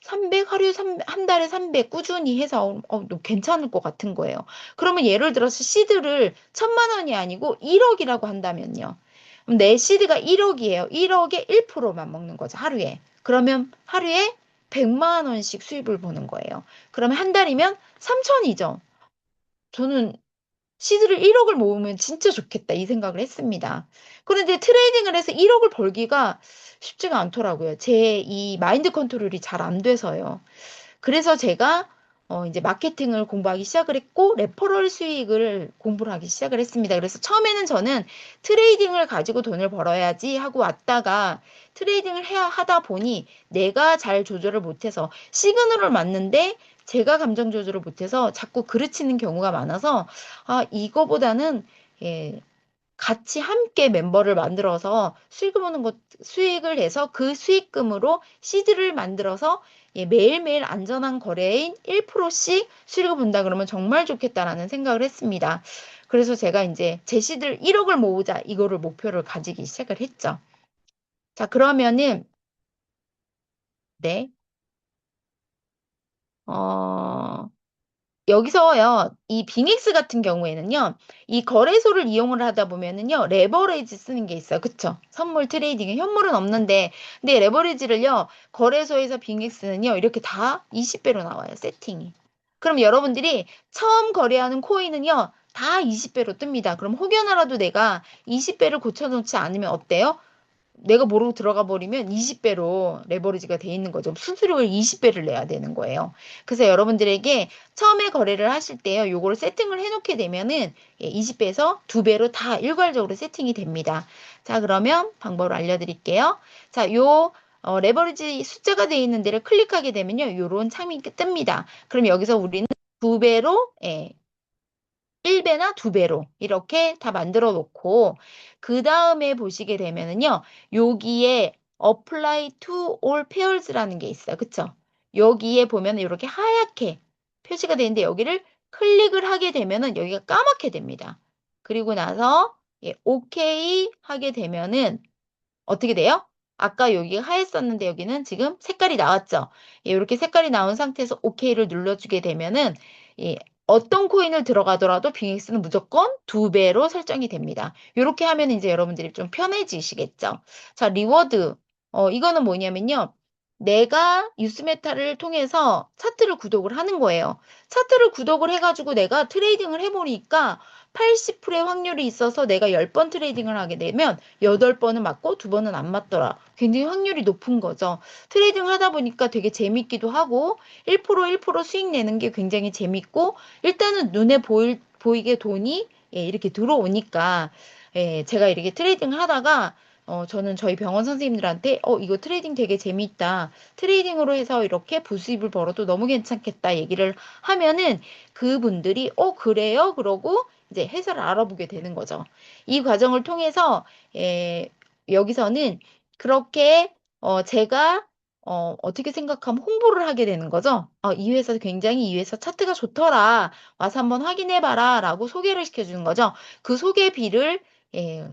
300, 하루에 한 달에 300 꾸준히 해서 괜찮을 것 같은 거예요. 그러면 예를 들어서 시드를 1,000만 원이 아니고 1억이라고 한다면요. 그럼 내 시드가 1억이에요. 1억에 1%만 먹는 거죠, 하루에. 그러면 하루에 100만 원씩 수입을 보는 거예요. 그러면 한 달이면 3천이죠. 저는 시드를 1억을 모으면 진짜 좋겠다 이 생각을 했습니다. 그런데 트레이딩을 해서 1억을 벌기가 쉽지가 않더라고요. 제 이 마인드 컨트롤이 잘 안 돼서요. 그래서 제가 이제 마케팅을 공부하기 시작을 했고 레퍼럴 수익을 공부를 하기 시작을 했습니다. 그래서 처음에는 저는 트레이딩을 가지고 돈을 벌어야지 하고 왔다가 트레이딩을 해야 하다 보니 내가 잘 조절을 못해서 시그널을 맞는데 제가 감정 조절을 못해서 자꾸 그르치는 경우가 많아서 이거보다는 예, 같이 함께 멤버를 만들어서 수익을 해서 그 수익금으로 시드를 만들어서 매일매일 안전한 거래인 1%씩 수익을 본다 그러면 정말 좋겠다라는 생각을 했습니다. 그래서 제가 이제 제 시드를 1억을 모으자 이거를 목표를 가지기 시작을 했죠. 자, 그러면은 네. 어, 여기서요, 이 빅엑스 같은 경우에는요, 이 거래소를 이용을 하다 보면은요, 레버리지 쓰는 게 있어요. 그쵸? 선물 트레이딩에 현물은 없는데, 근데 레버리지를요, 거래소에서 빅엑스는요, 이렇게 다 20배로 나와요, 세팅이. 그럼 여러분들이 처음 거래하는 코인은요, 다 20배로 뜹니다. 그럼 혹여나라도 내가 20배를 고쳐놓지 않으면 어때요? 내가 모르고 들어가 버리면 20배로 레버리지가 돼 있는 거죠. 수수료를 20배를 내야 되는 거예요. 그래서 여러분들에게 처음에 거래를 하실 때요, 요거를 세팅을 해놓게 되면은 20배에서 2배로 다 일괄적으로 세팅이 됩니다. 자, 그러면 방법을 알려드릴게요. 자, 레버리지 숫자가 되어 있는 데를 클릭하게 되면요, 요런 창이 뜹니다. 그럼 여기서 우리는 2배로 1배나 2배로 이렇게 다 만들어 놓고 그 다음에 보시게 되면은요. 여기에 apply to all pairs라는 게 있어요. 그쵸? 여기에 보면 이렇게 하얗게 표시가 되는데 여기를 클릭을 하게 되면은 여기가 까맣게 됩니다. 그리고 나서 OK 하게 되면은 어떻게 돼요? 아까 여기가 하였었는데 여기는 지금 색깔이 나왔죠. 이렇게 색깔이 나온 상태에서 OK를 눌러주게 되면은 예, 어떤 코인을 들어가더라도 빅엑스는 무조건 2배로 설정이 됩니다. 이렇게 하면 이제 여러분들이 좀 편해지시겠죠. 자, 리워드. 이거는 뭐냐면요. 내가 뉴스메타를 통해서 차트를 구독을 하는 거예요. 차트를 구독을 해가지고 내가 트레이딩을 해보니까 80%의 확률이 있어서 내가 10번 트레이딩을 하게 되면 8번은 맞고 2번은 안 맞더라. 굉장히 확률이 높은 거죠. 트레이딩을 하다 보니까 되게 재밌기도 하고 1% 수익 내는 게 굉장히 재밌고 일단은 눈에 보이게 돈이 이렇게 들어오니까 제가 이렇게 트레이딩을 하다가 저는 저희 병원 선생님들한테 이거 트레이딩 되게 재밌다. 트레이딩으로 해서 이렇게 부수입을 벌어도 너무 괜찮겠다 얘기를 하면은 그분들이 그래요? 그러고 이제 회사를 알아보게 되는 거죠. 이 과정을 통해서 여기서는 그렇게 제가 어떻게 생각하면 홍보를 하게 되는 거죠. 이 회사 굉장히 이 회사 차트가 좋더라. 와서 한번 확인해봐라. 라고 소개를 시켜주는 거죠. 그 소개비를 예,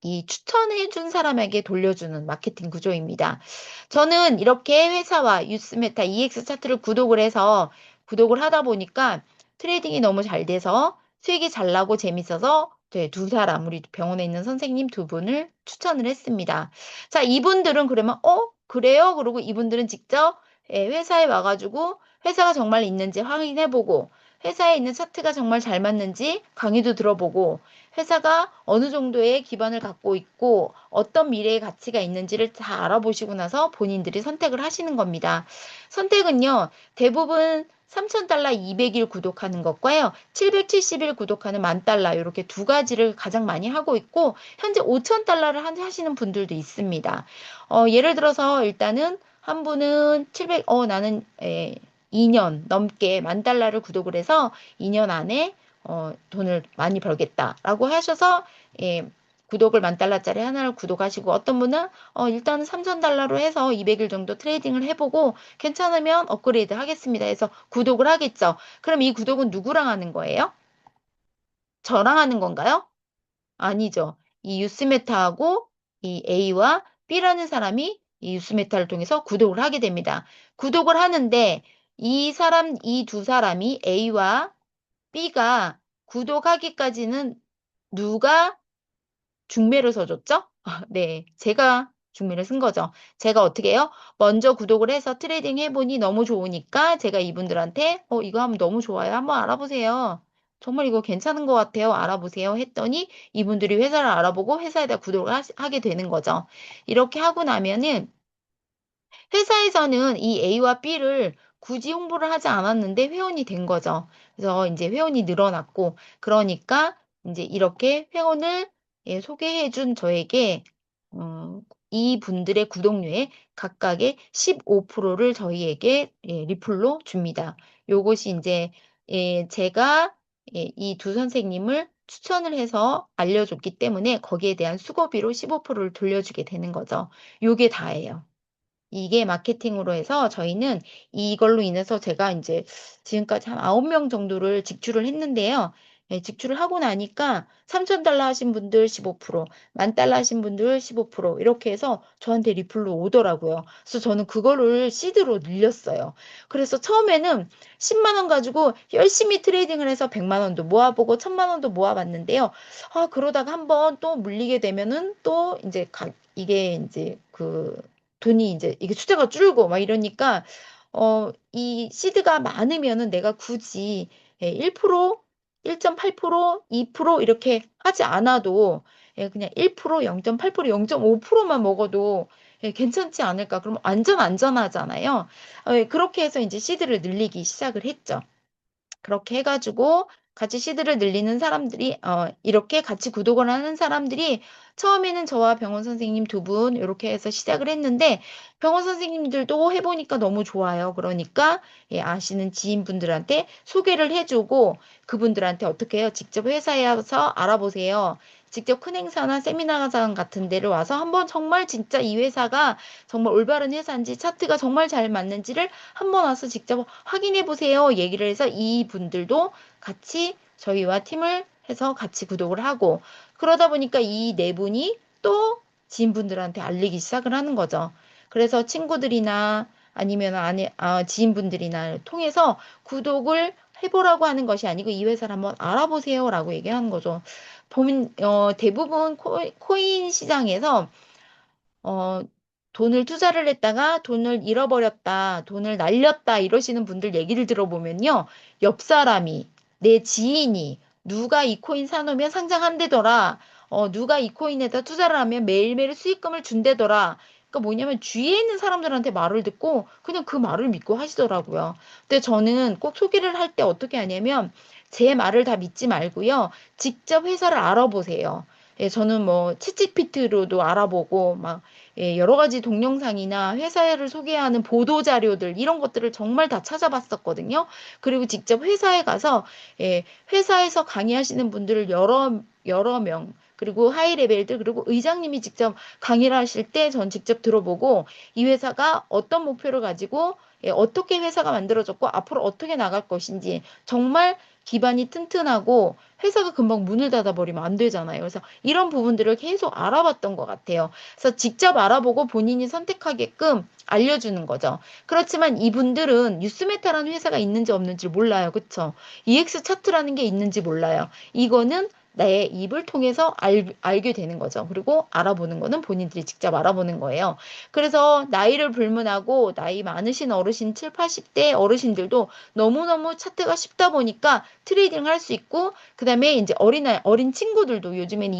이 추천해준 사람에게 돌려주는 마케팅 구조입니다. 저는 이렇게 회사와 유스메타 EX 차트를 구독을 하다 보니까 트레이딩이 너무 잘 돼서 수익이 잘 나고 재밌어서 두 사람, 우리 병원에 있는 선생님 두 분을 추천을 했습니다. 자, 이분들은 그러면, 그래요? 그러고 이분들은 직접 회사에 와가지고 회사가 정말 있는지 확인해보고 회사에 있는 차트가 정말 잘 맞는지 강의도 들어보고 회사가 어느 정도의 기반을 갖고 있고 어떤 미래의 가치가 있는지를 다 알아보시고 나서 본인들이 선택을 하시는 겁니다. 선택은요, 대부분 3,000달러 200일 구독하는 것과요, 770일 구독하는 10,000달러 이렇게 두 가지를 가장 많이 하고 있고 현재 5,000달러를 하시는 분들도 있습니다. 예를 들어서 일단은 한 분은 나는 2년 넘게 10,000달러를 구독을 해서 2년 안에 돈을 많이 벌겠다라고 하셔서 예, 구독을 10,000달러짜리 하나를 구독하시고 어떤 분은 일단 3,000달러로 해서 200일 정도 트레이딩을 해보고 괜찮으면 업그레이드 하겠습니다 해서 구독을 하겠죠. 그럼 이 구독은 누구랑 하는 거예요? 저랑 하는 건가요? 아니죠. 이 유스메타하고 이 A와 B라는 사람이 이 유스메타를 통해서 구독을 하게 됩니다. 구독을 하는데 이 두 사람이 A와 B가 구독하기까지는 누가 중매를 서줬죠? 네, 제가 중매를 쓴 거죠. 제가 어떻게 해요? 먼저 구독을 해서 트레이딩 해보니 너무 좋으니까 제가 이분들한테 이거 하면 너무 좋아요. 한번 알아보세요. 정말 이거 괜찮은 것 같아요. 알아보세요. 했더니 이분들이 회사를 알아보고 회사에다 구독을 하게 되는 거죠. 이렇게 하고 나면은 회사에서는 이 A와 B를 굳이 홍보를 하지 않았는데 회원이 된 거죠. 그래서 이제 회원이 늘어났고, 그러니까 이제 이렇게 회원을 소개해준 저에게, 이 분들의 구독료의 각각의 15%를 저희에게 리플로 줍니다. 요것이 이제 제가 이 두 선생님을 추천을 해서 알려줬기 때문에 거기에 대한 수고비로 15%를 돌려주게 되는 거죠. 요게 다예요. 이게 마케팅으로 해서 저희는 이걸로 인해서 제가 이제 지금까지 한 9명 정도를 직출을 했는데요. 직출을 하고 나니까 3,000달러 하신 분들 15%, 10,000달러 하신 분들 15% 이렇게 해서 저한테 리플로 오더라고요. 그래서 저는 그거를 시드로 늘렸어요. 그래서 처음에는 10만 원 가지고 열심히 트레이딩을 해서 100만 원도 모아보고 1,000만 원도 모아봤는데요. 그러다가 한번 또 물리게 되면은 또 이제 이게 이제 돈이 이제 이게 숫자가 줄고 막 이러니까 이 시드가 많으면은 내가 굳이 1%, 1.8%, 2% 이렇게 하지 않아도 그냥 1%, 0.8%, 0.5%만 먹어도 괜찮지 않을까? 그럼 안전하잖아요. 그렇게 해서 이제 시드를 늘리기 시작을 했죠. 그렇게 해가지고 같이 시드를 늘리는 사람들이 이렇게 같이 구독을 하는 사람들이 처음에는 저와 병원 선생님 두 분 이렇게 해서 시작을 했는데 병원 선생님들도 해보니까 너무 좋아요. 그러니까 아시는 지인분들한테 소개를 해주고 그분들한테 어떻게 해요? 직접 회사에 와서 알아보세요. 직접 큰 행사나 세미나장 같은 데를 와서 한번 정말 진짜 이 회사가 정말 올바른 회사인지 차트가 정말 잘 맞는지를 한번 와서 직접 확인해 보세요. 얘기를 해서 이분들도 같이 저희와 팀을 해서 같이 구독을 하고 그러다 보니까 이 네 분이 또 지인분들한테 알리기 시작을 하는 거죠. 그래서 친구들이나 아니면 지인분들이나 통해서 구독을 해보라고 하는 것이 아니고 이 회사를 한번 알아보세요라고 얘기하는 거죠. 대부분 코인 시장에서 어, 돈을 투자를 했다가 돈을 잃어버렸다, 돈을 날렸다 이러시는 분들 얘기를 들어보면요. 옆 사람이, 내 지인이 누가 이 코인 사놓으면 상장한대더라. 누가 이 코인에다 투자를 하면 매일매일 수익금을 준대더라. 그러니까 뭐냐면 주위에 있는 사람들한테 말을 듣고 그냥 그 말을 믿고 하시더라고요. 근데 저는 꼭 소개를 할 때 어떻게 하냐면 제 말을 다 믿지 말고요. 직접 회사를 알아보세요. 저는 뭐 채찌피트로도 알아보고 막 여러 가지 동영상이나 회사를 소개하는 보도 자료들 이런 것들을 정말 다 찾아봤었거든요. 그리고 직접 회사에 가서 회사에서 강의하시는 분들을 여러 명 그리고 하이 레벨들 그리고 의장님이 직접 강의를 하실 때 전 직접 들어보고 이 회사가 어떤 목표를 가지고 어떻게 회사가 만들어졌고 앞으로 어떻게 나갈 것인지 정말 기반이 튼튼하고 회사가 금방 문을 닫아버리면 안 되잖아요. 그래서 이런 부분들을 계속 알아봤던 것 같아요. 그래서 직접 알아보고 본인이 선택하게끔 알려주는 거죠. 그렇지만 이분들은 뉴스메타라는 회사가 있는지 없는지 몰라요. 그쵸? EX 차트라는 게 있는지 몰라요. 이거는 내 입을 통해서 알게 되는 거죠. 그리고 알아보는 거는 본인들이 직접 알아보는 거예요. 그래서 나이를 불문하고 나이 많으신 어르신 7, 80대 어르신들도 너무너무 차트가 쉽다 보니까 트레이딩 할 수 있고 그다음에 이제 어린 친구들도 요즘에는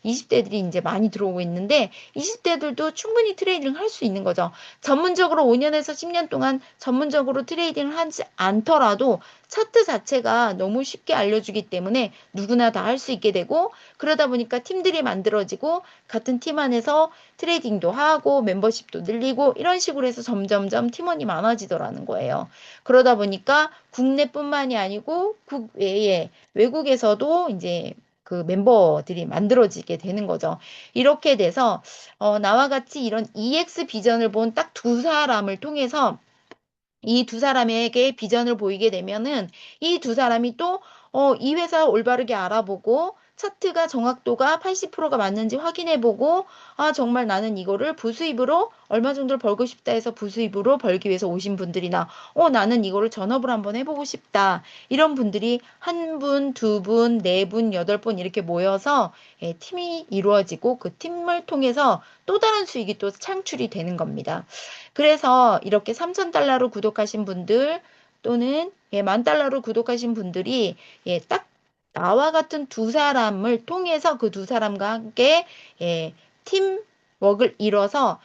20대들이 이제 많이 들어오고 있는데 20대들도 충분히 트레이딩 할 수 있는 거죠. 전문적으로 5년에서 10년 동안 전문적으로 트레이딩을 하지 않더라도 차트 자체가 너무 쉽게 알려주기 때문에 누구나 다 할 수 있게 되고 그러다 보니까 팀들이 만들어지고 같은 팀 안에서 트레이딩도 하고 멤버십도 늘리고 이런 식으로 해서 점점점 팀원이 많아지더라는 거예요. 그러다 보니까 국내뿐만이 아니고 국외에 외국에서도 이제 그 멤버들이 만들어지게 되는 거죠. 이렇게 돼서 나와 같이 이런 EX 비전을 본 딱 두 사람을 통해서 이 두 사람에게 비전을 보이게 되면은 이 두 사람이 또 이 회사 올바르게 알아보고 차트가 정확도가 80%가 맞는지 확인해보고 아 정말 나는 이거를 부수입으로 얼마 정도를 벌고 싶다 해서 부수입으로 벌기 위해서 오신 분들이나 나는 이거를 전업을 한번 해보고 싶다 이런 분들이 한 분, 두 분, 네 분, 여덟 분 이렇게 모여서 팀이 이루어지고 그 팀을 통해서 또 다른 수익이 또 창출이 되는 겁니다. 그래서 이렇게 3,000달러로 구독하신 분들 또는 10,000달러로 구독하신 분들이 딱 나와 같은 두 사람을 통해서 그 두 사람과 함께 팀워크를 이뤄서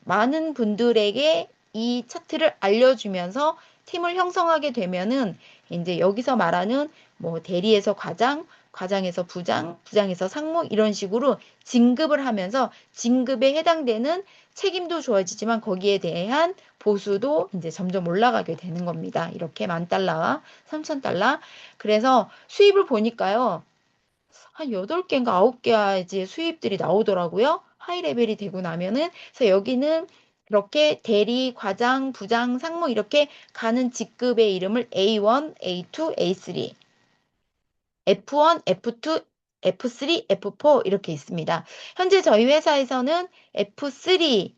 많은 분들에게 이 차트를 알려주면서 팀을 형성하게 되면은 이제 여기서 말하는 뭐 대리에서 과장, 과장에서 부장, 부장에서 상무 이런 식으로 진급을 하면서 진급에 해당되는 책임도 좋아지지만 거기에 대한 보수도 이제 점점 올라가게 되는 겁니다. 이렇게 10,000달러와 3,000달러. 그래서 수입을 보니까요. 한 8개인가 9개의 수입들이 나오더라고요. 하이 레벨이 되고 나면은. 그래서 여기는 그렇게 대리, 과장, 부장, 상무 이렇게 가는 직급의 이름을 A1, A2, A3, F1, F2, F3, F4 이렇게 있습니다. 현재 저희 회사에서는 F3의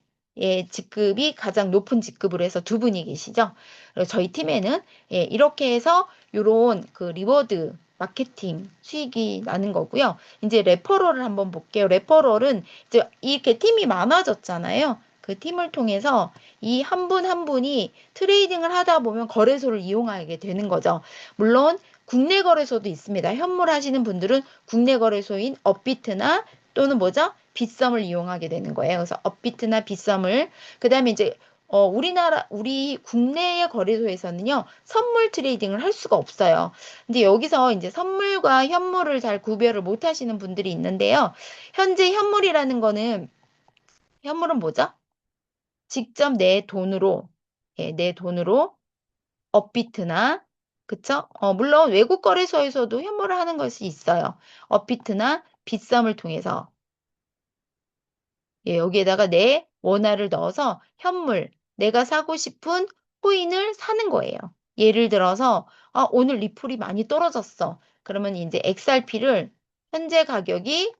직급이 가장 높은 직급으로 해서 두 분이 계시죠. 그리고 저희 팀에는 이렇게 해서 요런 그 리워드 마케팅 수익이 나는 거고요. 이제 레퍼럴을 한번 볼게요. 레퍼럴은 이제 이렇게 팀이 많아졌잖아요. 그 팀을 통해서 이 한 분 한 분이 트레이딩을 하다 보면 거래소를 이용하게 되는 거죠. 물론 국내 거래소도 있습니다. 현물 하시는 분들은 국내 거래소인 업비트나 또는 뭐죠? 빗썸을 이용하게 되는 거예요. 그래서 업비트나 빗썸을 그다음에 이제 우리 국내의 거래소에서는요, 선물 트레이딩을 할 수가 없어요. 근데 여기서 이제 선물과 현물을 잘 구별을 못 하시는 분들이 있는데요. 현재 현물은 뭐죠? 직접 내 돈으로 업비트나 그쵸? 물론 외국 거래소에서도 현물을 하는 것이 있어요. 업비트나 빗썸을 통해서 여기에다가 내 원화를 넣어서 현물, 내가 사고 싶은 코인을 사는 거예요. 예를 들어서 오늘 리플이 많이 떨어졌어. 그러면 이제 XRP를 현재 가격이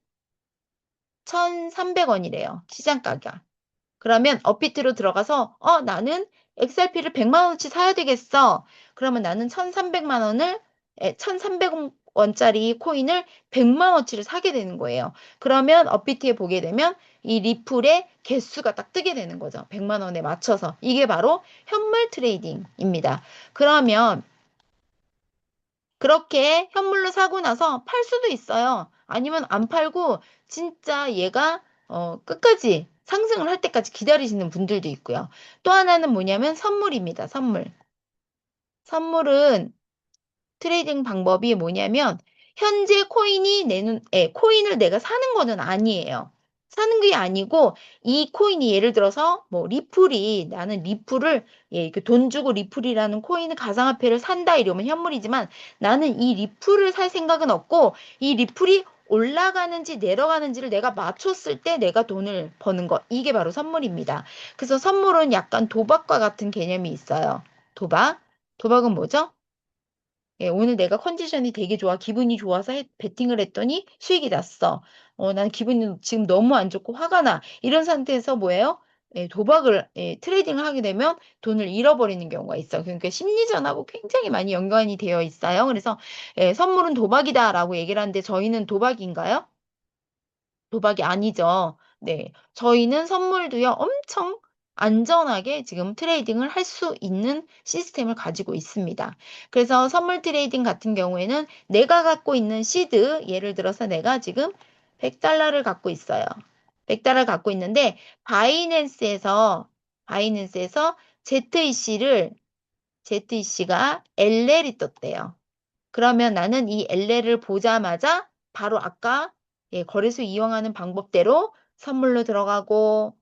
1,300원이래요. 시장 가격. 그러면 업비트로 들어가서 나는 XRP를 100만 원어치 사야 되겠어. 그러면 나는 1,300만 원을 1,300원짜리 코인을 100만 원어치를 사게 되는 거예요. 그러면 업비트에 보게 되면 이 리플의 개수가 딱 뜨게 되는 거죠. 100만 원에 맞춰서. 이게 바로 현물 트레이딩입니다. 그러면 그렇게 현물로 사고 나서 팔 수도 있어요. 아니면 안 팔고 진짜 얘가 끝까지 상승을 할 때까지 기다리시는 분들도 있고요. 또 하나는 뭐냐면 선물입니다. 선물. 선물은 트레이딩 방법이 뭐냐면 현재 코인을 내가 사는 거는 아니에요. 사는 게 아니고 이 코인이 예를 들어서 뭐 나는 리플을 이렇게 돈 주고 리플이라는 코인을 가상화폐를 산다 이러면 현물이지만 나는 이 리플을 살 생각은 없고 이 리플이 올라가는지 내려가는지를 내가 맞췄을 때 내가 돈을 버는 거. 이게 바로 선물입니다. 그래서 선물은 약간 도박과 같은 개념이 있어요. 도박. 도박은 뭐죠? 오늘 내가 컨디션이 되게 좋아. 기분이 좋아서 베팅을 했더니 수익이 났어. 난 기분이 지금 너무 안 좋고 화가 나. 이런 상태에서 뭐예요? 트레이딩을 하게 되면 돈을 잃어버리는 경우가 있어요. 그러니까 심리전하고 굉장히 많이 연관이 되어 있어요. 그래서 선물은 도박이다라고 얘기를 하는데 저희는 도박인가요? 도박이 아니죠. 네. 저희는 선물도요, 엄청 안전하게 지금 트레이딩을 할 수 있는 시스템을 가지고 있습니다. 그래서 선물 트레이딩 같은 경우에는 내가 갖고 있는 시드, 예를 들어서 내가 지금 100달러를 갖고 있어요. 100달러를 갖고 있는데, 바이낸스에서 ZEC가 LL이 떴대요. 그러면 나는 이 LL을 보자마자 바로 아까 거래소 이용하는 방법대로 선물로 들어가고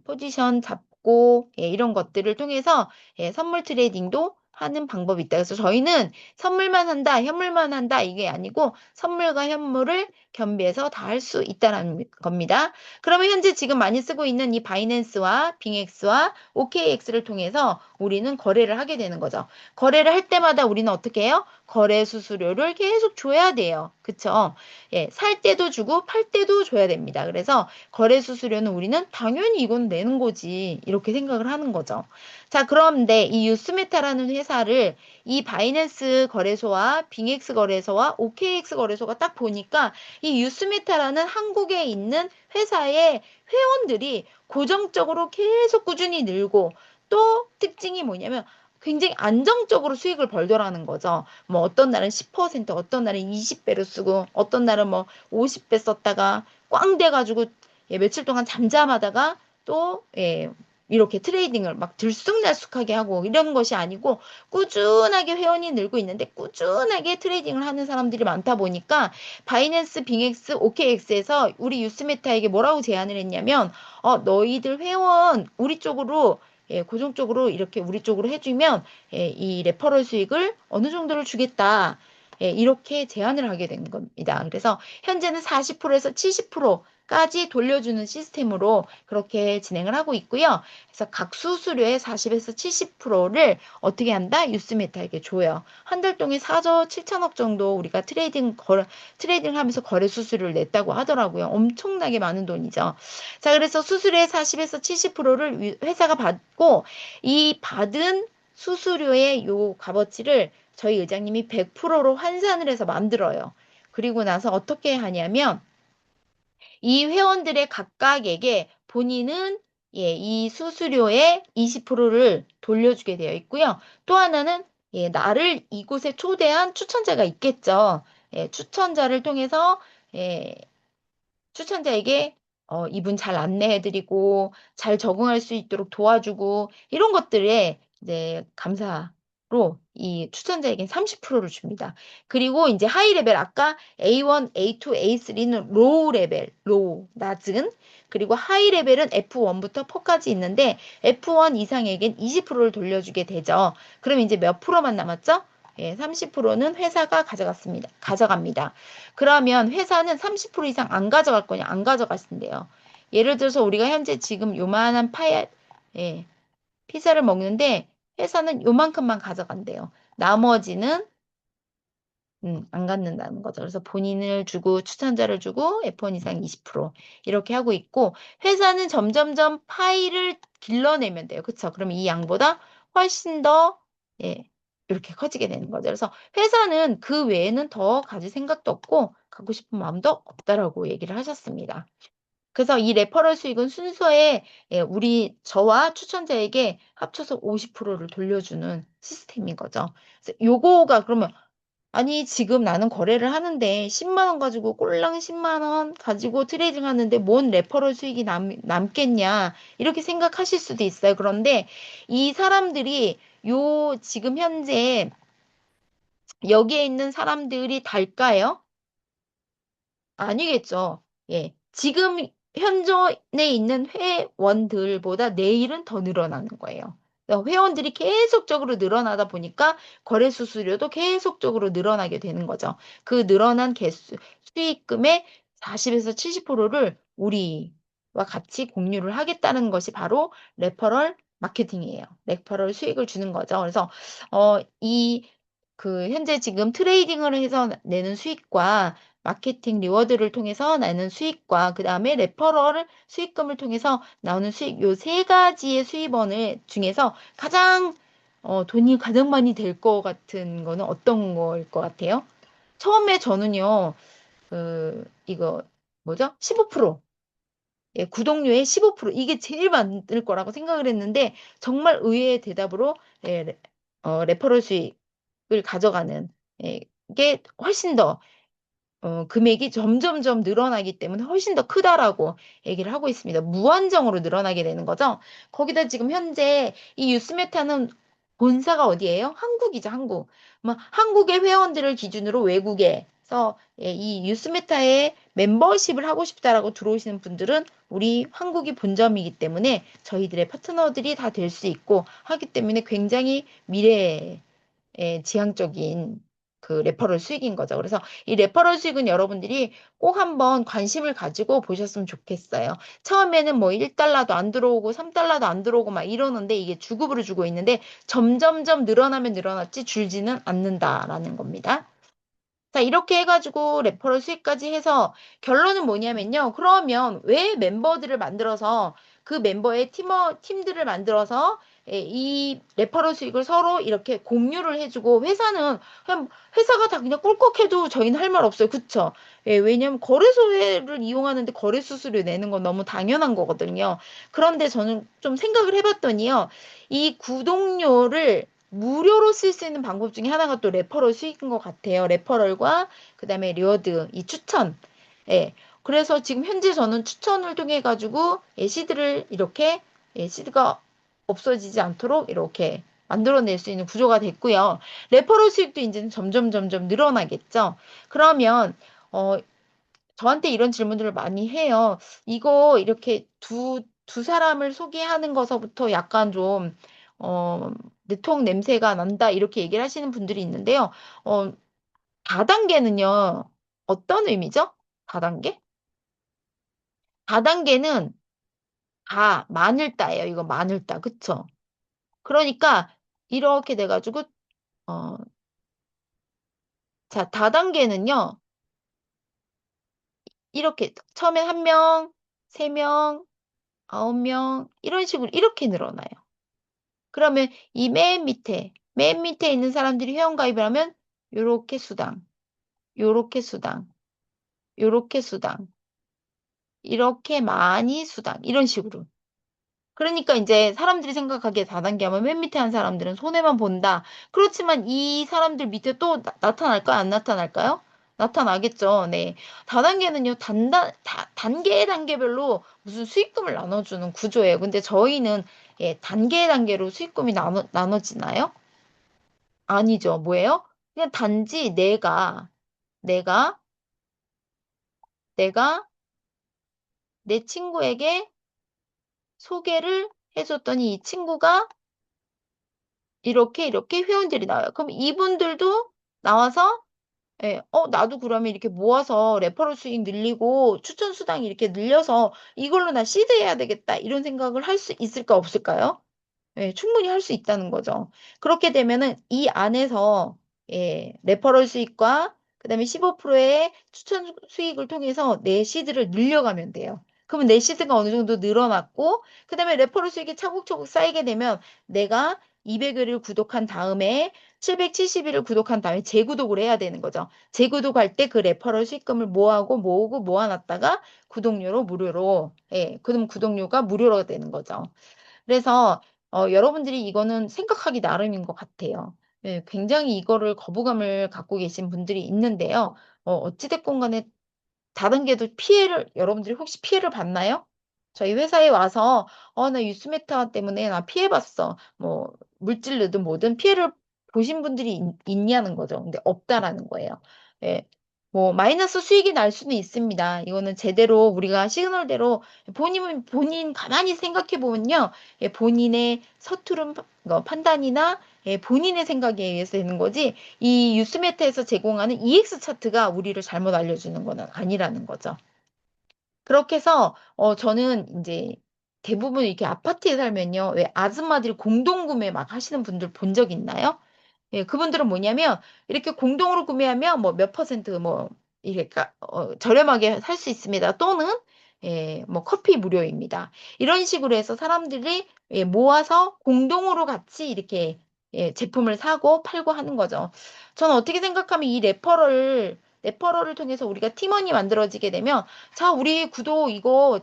포지션 잡고 이런 것들을 통해서 선물 트레이딩도 하는 방법이 있다. 그래서 저희는 선물만 한다, 현물만 한다 이게 아니고 선물과 현물을 겸비해서 다 할 수 있다는 겁니다. 그러면 현재 지금 많이 쓰고 있는 이 바이낸스와 빙엑스와 OKX를 통해서 우리는 거래를 하게 되는 거죠. 거래를 할 때마다 우리는 어떻게 해요? 거래 수수료를 계속 줘야 돼요. 그쵸? 예, 살 때도 주고 팔 때도 줘야 됩니다. 그래서 거래 수수료는 우리는 당연히 이건 내는 거지. 이렇게 생각을 하는 거죠. 자, 그런데 이 유스메타라는 회사를 이 바이낸스 거래소와 빙엑스 거래소와 OKX 거래소가 딱 보니까 이 유스메타라는 한국에 있는 회사의 회원들이 고정적으로 계속 꾸준히 늘고 또 특징이 뭐냐면 굉장히 안정적으로 수익을 벌더라는 거죠. 뭐 어떤 날은 10%, 어떤 날은 20배로 쓰고, 어떤 날은 뭐 50배 썼다가 꽝 돼가지고 예, 며칠 동안 잠잠하다가 또 예, 이렇게 트레이딩을 막 들쑥날쑥하게 하고 이런 것이 아니고 꾸준하게 회원이 늘고 있는데 꾸준하게 트레이딩을 하는 사람들이 많다 보니까 바이낸스, 빙엑스, OKX에서 우리 유스메타에게 뭐라고 제안을 했냐면 너희들 회원 우리 쪽으로 예, 고정적으로 이렇게 우리 쪽으로 해주면 예, 이 레퍼럴 수익을 어느 정도를 주겠다. 예, 이렇게 제안을 하게 된 겁니다. 그래서 현재는 40%에서 70%까지 돌려주는 시스템으로 그렇게 진행을 하고 있고요. 그래서 각 수수료의 40에서 70%를 어떻게 한다? 유스메타에게 줘요. 한 달 동안 4조 7천억 정도 우리가 트레이딩 하면서 거래 수수료를 냈다고 하더라고요. 엄청나게 많은 돈이죠. 자, 그래서 수수료의 40에서 70%를 회사가 받고 이 받은 수수료의 요 값어치를 저희 의장님이 100%로 환산을 해서 만들어요. 그리고 나서 어떻게 하냐면 이 회원들의 각각에게 본인은 예, 이 수수료의 20%를 돌려주게 되어 있고요. 또 하나는 예, 나를 이곳에 초대한 추천자가 있겠죠. 예, 추천자를 통해서 예, 추천자에게 이분 잘 안내해드리고 잘 적응할 수 있도록 도와주고 이런 것들에 이제 감사로 이 추천자에겐 30%를 줍니다. 그리고 이제 하이 레벨 아까 A1, A2, A3는 로우 레벨, 로우, 낮은 그리고 하이 레벨은 F1부터 4까지 있는데 F1 이상에겐 20%를 돌려주게 되죠. 그럼 이제 몇 프로만 남았죠? 예, 30%는 회사가 가져갑니다. 그러면 회사는 30% 이상 안 가져갈 거냐? 안 가져가신대요. 예를 들어서 우리가 현재 지금 요만한 예, 피자를 먹는데 회사는 요만큼만 가져간대요. 나머지는 안 갖는다는 거죠. 그래서 본인을 주고 추천자를 주고 F1 이상 20% 이렇게 하고 있고 회사는 점점점 파이를 길러내면 돼요. 그쵸? 그러면 이 양보다 훨씬 더 예, 이렇게 커지게 되는 거죠. 그래서 회사는 그 외에는 더 가질 생각도 없고 갖고 싶은 마음도 없다라고 얘기를 하셨습니다. 그래서 이 레퍼럴 수익은 순수해 예, 저와 추천자에게 합쳐서 50%를 돌려주는 시스템인 거죠. 그래서 요거가 그러면 아니, 지금 나는 거래를 하는데 10만 원 가지고 꼴랑 10만 원 가지고 트레이딩 하는데 뭔 레퍼럴 수익이 남겠냐. 이렇게 생각하실 수도 있어요. 그런데 이 사람들이 지금 현재 여기에 있는 사람들이 달까요? 아니겠죠. 예. 지금 현존에 있는 회원들보다 내일은 더 늘어나는 거예요. 그러니까 회원들이 계속적으로 늘어나다 보니까 거래 수수료도 계속적으로 늘어나게 되는 거죠. 그 늘어난 수익금의 40에서 70%를 우리와 같이 공유를 하겠다는 것이 바로 레퍼럴 마케팅이에요. 레퍼럴 수익을 주는 거죠. 그래서 현재 지금 트레이딩을 해서 내는 수익과 마케팅 리워드를 통해서 나는 수익과 그 다음에 레퍼럴 수익금을 통해서 나오는 수익 요 세 가지의 수입원을 중에서 가장 돈이 가장 많이 될 것 같은 거는 어떤 거일 것 같아요? 처음에 저는요 이거 뭐죠? 15% 예, 구독료의 15% 이게 제일 많을 거라고 생각을 했는데 정말 의외의 대답으로 예, 레퍼럴 수익을 가져가는 예, 게 훨씬 더 금액이 점점점 늘어나기 때문에 훨씬 더 크다라고 얘기를 하고 있습니다. 무한정으로 늘어나게 되는 거죠. 거기다 지금 현재 이 유스메타는 본사가 어디예요? 한국이죠, 한국. 뭐 한국의 회원들을 기준으로 외국에 그래서 이 뉴스메타에 멤버십을 하고 싶다라고 들어오시는 분들은 우리 한국이 본점이기 때문에 저희들의 파트너들이 다 될 수 있고 하기 때문에 굉장히 미래에 지향적인 그 레퍼럴 수익인 거죠. 그래서 이 레퍼럴 수익은 여러분들이 꼭 한번 관심을 가지고 보셨으면 좋겠어요. 처음에는 뭐 1달러도 안 들어오고 3달러도 안 들어오고 막 이러는데 이게 주급으로 주고 있는데 점점점 늘어나면 늘어났지 줄지는 않는다라는 겁니다. 자, 이렇게 해가지고 레퍼럴 수익까지 해서 결론은 뭐냐면요. 그러면 왜 멤버들을 만들어서 그 멤버의 팀들을 만들어서 이 레퍼럴 수익을 서로 이렇게 공유를 해주고 회사는 그냥 회사가 다 그냥 꿀꺽해도 저희는 할 말 없어요. 그쵸? 왜냐면 거래소를 이용하는데 거래 수수료 내는 건 너무 당연한 거거든요. 그런데 저는 좀 생각을 해봤더니요. 이 구독료를 무료로 쓸 수 있는 방법 중에 하나가 또 레퍼럴 수익인 것 같아요. 레퍼럴과 그다음에 리워드, 이 추천. 예. 그래서 지금 현재 저는 추천을 통해 가지고 시드를 이렇게 시드가 없어지지 않도록 이렇게 만들어낼 수 있는 구조가 됐고요. 레퍼럴 수익도 이제는 점점 점점 늘어나겠죠. 그러면 저한테 이런 질문들을 많이 해요. 이거 이렇게 두 사람을 소개하는 것서부터 약간 좀, 내통 냄새가 난다, 이렇게 얘기를 하시는 분들이 있는데요. 어, 다단계는요, 어떤 의미죠? 다단계? 다단계는 마늘따예요. 이거 마늘따. 그쵸? 그러니까, 이렇게 돼가지고, 어, 자, 다단계는요, 이렇게, 처음에 한 명, 세 명, 아홉 명, 이런 식으로 이렇게 늘어나요. 그러면 이 맨 밑에 있는 사람들이 회원가입을 하면 요렇게 수당, 요렇게 수당, 요렇게 수당, 이렇게 많이 수당, 이런 식으로. 그러니까 이제 사람들이 생각하기에 다단계 하면 맨 밑에 한 사람들은 손해만 본다. 그렇지만 이 사람들 밑에 또 나타날까요? 안 나타날까요? 나타나겠죠. 네. 다단계는요, 단계별로 무슨 수익금을 나눠주는 구조예요. 근데 저희는 단계로 수익금이 나눠지나요? 아니죠. 뭐예요? 그냥 단지 내가, 내가 내 친구에게 소개를 해줬더니 이 친구가 이렇게 회원들이 나와요. 그럼 이분들도 나와서, 나도 그러면 이렇게 모아서 레퍼럴 수익 늘리고 추천 수당이 이렇게 늘려서 이걸로 나 시드 해야 되겠다. 이런 생각을 할 수 있을까, 없을까요? 충분히 할 수 있다는 거죠. 그렇게 되면은 이 안에서 레퍼럴 수익과 그다음에 15%의 추천 수익을 통해서 내 시드를 늘려가면 돼요. 그러면 내 시드가 어느 정도 늘어났고 그다음에 레퍼럴 수익이 차곡차곡 쌓이게 되면 내가 200일을 구독한 다음에 770일을 구독한 다음에 재구독을 해야 되는 거죠. 재구독할 때 그 레퍼럴 수익금을 모으고 모아놨다가 구독료로 무료로 그럼 구독료가 무료로 되는 거죠. 그래서 여러분들이 이거는 생각하기 나름인 것 같아요. 굉장히 이거를 거부감을 갖고 계신 분들이 있는데요. 어찌됐건 간에 다단계도 여러분들이 혹시 피해를 봤나요? 저희 회사에 와서, 나 유스메타 때문에 나 피해봤어. 뭐, 물질르든 뭐든 피해를 보신 분들이 있냐는 거죠. 근데 없다라는 거예요. 예. 뭐, 마이너스 수익이 날 수는 있습니다. 이거는 제대로 우리가 시그널대로 본인 가만히 생각해 보면요. 본인의 서투른 판단이나 본인의 생각에 의해서 되는 거지, 이 유스메타에서 제공하는 EX 차트가 우리를 잘못 알려주는 거는 아니라는 거죠. 그렇게 해서 저는 이제 대부분 이렇게 아파트에 살면요. 왜 아줌마들이 공동구매 막 하시는 분들 본 적 있나요? 그분들은 뭐냐면 이렇게 공동으로 구매하면 뭐 몇 퍼센트 뭐 이렇게 저렴하게 살 수 있습니다. 또는 뭐 커피 무료입니다. 이런 식으로 해서 사람들이 모아서 공동으로 같이 이렇게 제품을 사고 팔고 하는 거죠. 저는 어떻게 생각하면 이 레퍼럴을 통해서 우리가 팀원이 만들어지게 되면 자, 우리 구독 이거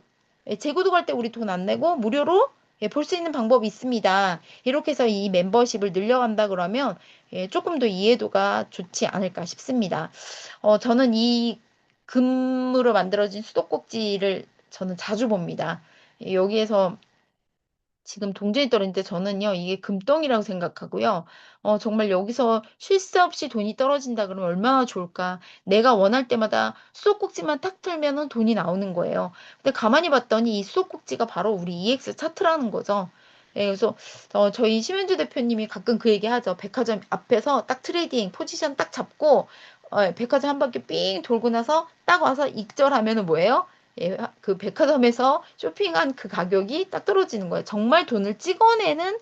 재구독할 때 우리 돈 안 내고 무료로 볼 수 있는 방법이 있습니다. 이렇게 해서 이 멤버십을 늘려간다 그러면 조금 더 이해도가 좋지 않을까 싶습니다. 저는 이 금으로 만들어진 수도꼭지를 저는 자주 봅니다. 여기에서 지금 동전이 떨어지는데 저는요, 이게 금덩이라고 생각하고요. 정말 여기서 쉴 새 없이 돈이 떨어진다 그러면 얼마나 좋을까. 내가 원할 때마다 수도꼭지만 탁 틀면은 돈이 나오는 거예요. 근데 가만히 봤더니 이 수도꼭지가 바로 우리 EX 차트라는 거죠. 예, 그래서 저희 심현주 대표님이 가끔 그 얘기 하죠. 백화점 앞에서 딱 트레이딩 포지션 딱 잡고 백화점 한 바퀴 삥 돌고 나서 딱 와서 익절하면은 뭐예요? 예, 그 백화점에서 쇼핑한 그 가격이 딱 떨어지는 거예요. 정말 돈을 찍어내는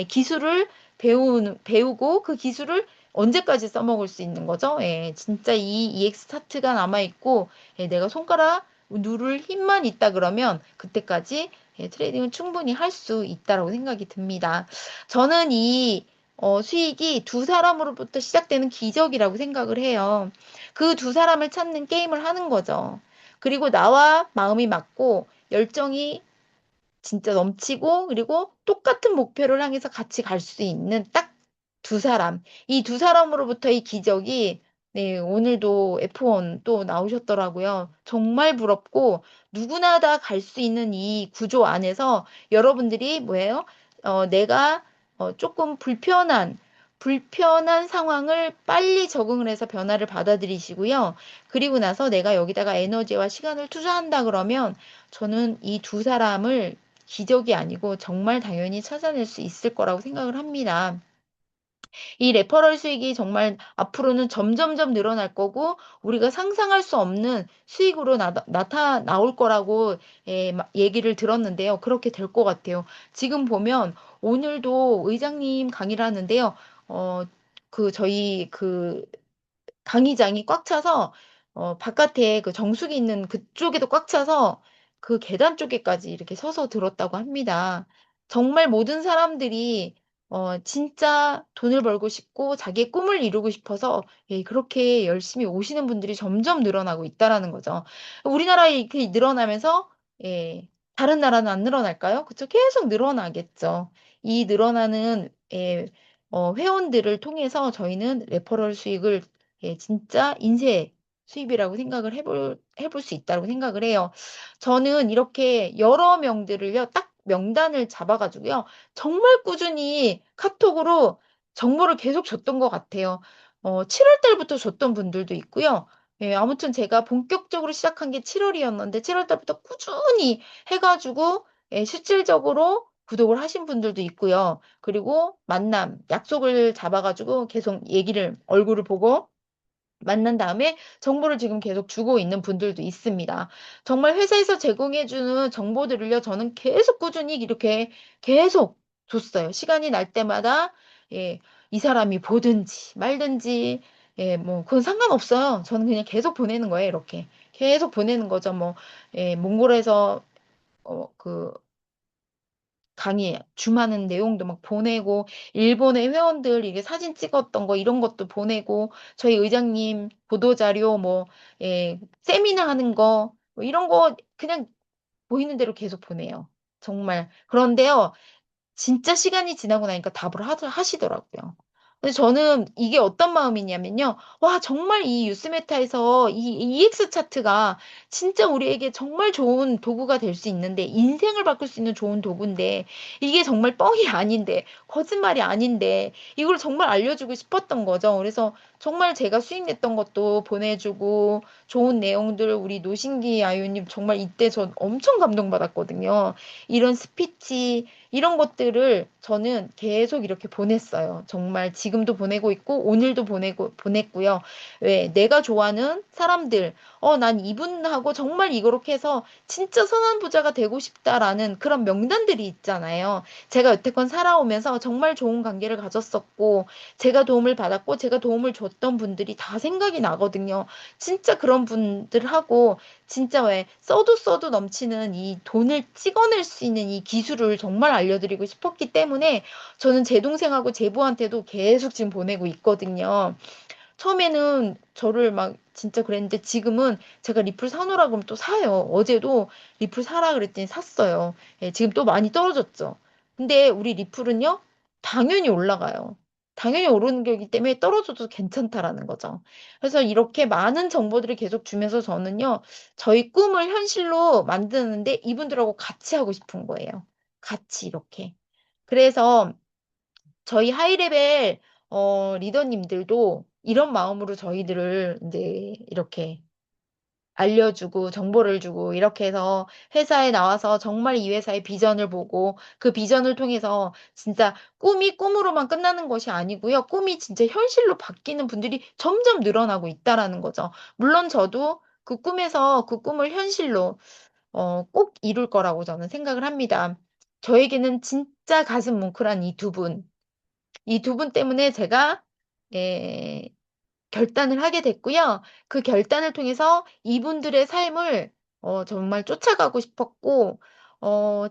기술을 배우고 그 기술을 언제까지 써먹을 수 있는 거죠? 예, 진짜 이 EX 차트가 남아있고, 내가 손가락 누를 힘만 있다 그러면 그때까지 트레이딩을 충분히 할 수 있다라고 생각이 듭니다. 저는 이 수익이 두 사람으로부터 시작되는 기적이라고 생각을 해요. 그 두 사람을 찾는 게임을 하는 거죠. 그리고 나와 마음이 맞고 열정이 진짜 넘치고 그리고 똑같은 목표를 향해서 같이 갈 수 있는 딱 두 사람. 이 두 사람으로부터의 기적이 네, 오늘도 F1 또 나오셨더라고요. 정말 부럽고 누구나 다 갈 수 있는 이 구조 안에서 여러분들이 뭐예요? 내가 조금 불편한 상황을 빨리 적응을 해서 변화를 받아들이시고요. 그리고 나서 내가 여기다가 에너지와 시간을 투자한다 그러면 저는 이 두 사람을 기적이 아니고 정말 당연히 찾아낼 수 있을 거라고 생각을 합니다. 이 레퍼럴 수익이 정말 앞으로는 점점점 늘어날 거고 우리가 상상할 수 없는 수익으로 나올 거라고 얘기를 들었는데요. 그렇게 될 것 같아요. 지금 보면 오늘도 의장님 강의를 하는데요. 어, 저희 강의장이 꽉 차서 바깥에 그 정수기 있는 그쪽에도 꽉 차서 그 계단 쪽에까지 이렇게 서서 들었다고 합니다. 정말 모든 사람들이 진짜 돈을 벌고 싶고 자기의 꿈을 이루고 싶어서 그렇게 열심히 오시는 분들이 점점 늘어나고 있다라는 거죠. 우리나라에 이렇게 늘어나면서 예, 다른 나라는 안 늘어날까요? 그쵸? 계속 늘어나겠죠. 이 늘어나는 회원들을 통해서 저희는 레퍼럴 수익을 진짜 인쇄 수입이라고 생각을 해볼 수 있다고 생각을 해요. 저는 이렇게 여러 명들을요, 딱 명단을 잡아가지고요, 정말 꾸준히 카톡으로 정보를 계속 줬던 것 같아요. 7월 달부터 줬던 분들도 있고요. 예, 아무튼 제가 본격적으로 시작한 게 7월이었는데, 7월 달부터 꾸준히 해가지고, 실질적으로 구독을 하신 분들도 있고요. 그리고 약속을 잡아가지고 계속 얼굴을 보고 만난 다음에 정보를 지금 계속 주고 있는 분들도 있습니다. 정말 회사에서 제공해주는 정보들을요, 저는 계속 꾸준히 이렇게 계속 줬어요. 시간이 날 때마다, 예, 이 사람이 보든지 말든지, 뭐, 그건 상관없어요. 저는 그냥 계속 보내는 거예요, 이렇게. 계속 보내는 거죠. 뭐, 몽골에서, 그, 강의 줌하는 내용도 막 보내고 일본의 회원들 이게 사진 찍었던 거 이런 것도 보내고 저희 의장님 보도자료 뭐 세미나 하는 거뭐 이런 거 그냥 보이는 대로 계속 보내요. 정말. 그런데요. 진짜 시간이 지나고 나니까 답을 하시더라고요. 근데 저는 이게 어떤 마음이냐면요. 와, 정말 이 유스메타에서 이 EX 차트가 진짜 우리에게 정말 좋은 도구가 될 수 있는데, 인생을 바꿀 수 있는 좋은 도구인데, 이게 정말 뻥이 아닌데, 거짓말이 아닌데, 이걸 정말 알려주고 싶었던 거죠. 그래서 정말 제가 수익 냈던 것도 보내주고, 좋은 내용들 우리 노신기 아유님 정말 이때 전 엄청 감동받았거든요. 이런 스피치, 이런 것들을 저는 계속 이렇게 보냈어요. 정말 지금도 보내고 있고, 오늘도 보냈고요. 왜, 내가 좋아하는 사람들, 난 이분하고 정말 이렇게 해서 진짜 선한 부자가 되고 싶다라는 그런 명단들이 있잖아요. 제가 여태껏 살아오면서 정말 좋은 관계를 가졌었고, 제가 도움을 받았고, 제가 도움을 줬던 분들이 다 생각이 나거든요. 진짜 그런 분들하고, 진짜 왜, 써도 넘치는 이 돈을 찍어낼 수 있는 이 기술을 정말 알려드리고 싶었기 때문에 저는 제 동생하고 제부한테도 계속 지금 보내고 있거든요. 처음에는 저를 막 진짜 그랬는데 지금은 제가 리플 사놓으라 그러면 또 사요. 어제도 리플 사라 그랬더니 샀어요. 지금 또 많이 떨어졌죠. 근데 우리 리플은요, 당연히 올라가요. 당연히 오르는 거기 때문에 떨어져도 괜찮다라는 거죠. 그래서 이렇게 많은 정보들을 계속 주면서 저는요, 저희 꿈을 현실로 만드는데 이분들하고 같이 하고 싶은 거예요. 같이 이렇게. 그래서 저희 하이레벨 리더님들도 이런 마음으로 저희들을 이제 이렇게 알려주고 정보를 주고 이렇게 해서 회사에 나와서 정말 이 회사의 비전을 보고 그 비전을 통해서 진짜 꿈이 꿈으로만 끝나는 것이 아니고요. 꿈이 진짜 현실로 바뀌는 분들이 점점 늘어나고 있다라는 거죠. 물론 저도 그 꿈에서 그 꿈을 현실로 꼭 이룰 거라고 저는 생각을 합니다. 저에게는 진짜 가슴 뭉클한 이 두 분. 이 두 분 때문에 제가 예, 결단을 하게 됐고요. 그 결단을 통해서 이분들의 삶을 정말 쫓아가고 싶었고,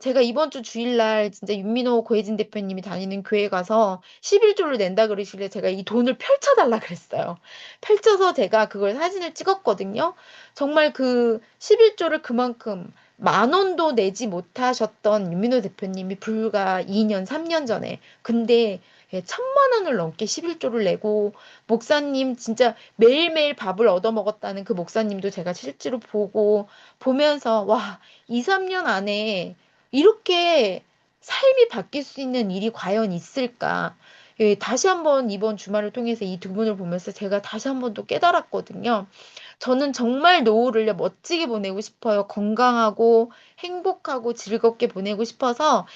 제가 이번 주 주일날 진짜 윤민호 고혜진 대표님이 다니는 교회 가서 11조를 낸다 그러시길래 제가 이 돈을 펼쳐달라 그랬어요. 펼쳐서 제가 그걸 사진을 찍었거든요. 정말 그 11조를 그만큼 만 원도 내지 못하셨던 윤민호 대표님이 불과 2년, 3년 전에. 근데 1,000만 원을 넘게 11조를 내고 목사님 진짜 매일매일 밥을 얻어먹었다는 그 목사님도 제가 실제로 보면서 와, 2, 3년 안에 이렇게 삶이 바뀔 수 있는 일이 과연 있을까? 예, 다시 한번 이번 주말을 통해서 이 두 분을 보면서 제가 다시 한번 또 깨달았거든요. 저는 정말 노후를 멋지게 보내고 싶어요. 건강하고 행복하고 즐겁게 보내고 싶어서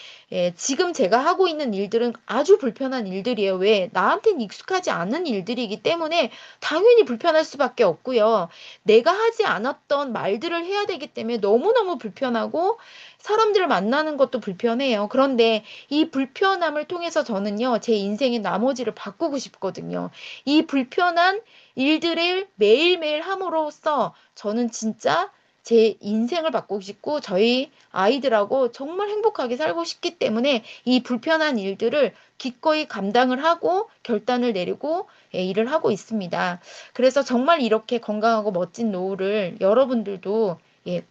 지금 제가 하고 있는 일들은 아주 불편한 일들이에요. 왜? 나한테는 익숙하지 않은 일들이기 때문에 당연히 불편할 수밖에 없고요. 내가 하지 않았던 말들을 해야 되기 때문에 너무너무 불편하고 사람들을 만나는 것도 불편해요. 그런데 이 불편함을 통해서 저는요, 제 인생의 나머지를 바꾸고 싶거든요. 이 불편한 일들을 매일매일 함으로써 저는 진짜 제 인생을 바꾸고 싶고 저희 아이들하고 정말 행복하게 살고 싶기 때문에 이 불편한 일들을 기꺼이 감당을 하고 결단을 내리고 일을 하고 있습니다. 그래서 정말 이렇게 건강하고 멋진 노후를 여러분들도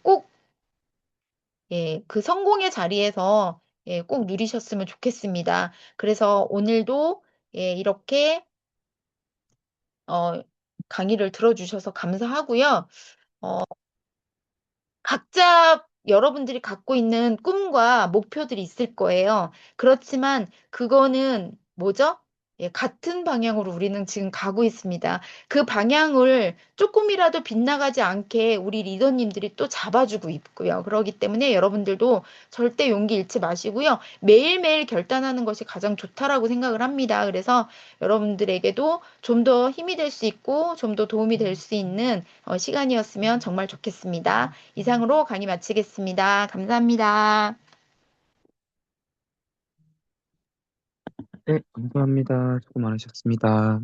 꼭 그 성공의 자리에서 꼭 누리셨으면 좋겠습니다. 그래서 오늘도 이렇게 어, 강의를 들어주셔서 감사하고요. 어, 각자 여러분들이 갖고 있는 꿈과 목표들이 있을 거예요. 그렇지만 그거는 뭐죠? 같은 방향으로 우리는 지금 가고 있습니다. 그 방향을 조금이라도 빗나가지 않게 우리 리더님들이 또 잡아주고 있고요. 그렇기 때문에 여러분들도 절대 용기 잃지 마시고요. 매일매일 결단하는 것이 가장 좋다라고 생각을 합니다. 그래서 여러분들에게도 좀 더 힘이 될 수 있고 좀 더 도움이 될 수 있는 시간이었으면 정말 좋겠습니다. 이상으로 강의 마치겠습니다. 감사합니다. 네, 감사합니다. 수고 많으셨습니다.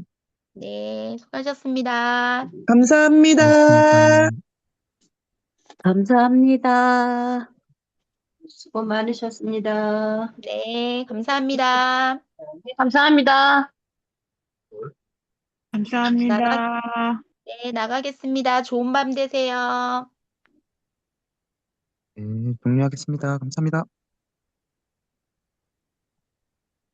네, 수고하셨습니다. 감사합니다. 감사합니다. 수고 많으셨습니다. 네, 감사합니다. 감사합니다. 나가, 감사합니다. 네, 나가겠습니다. 좋은 밤 되세요. 네, 종료하겠습니다. 감사합니다.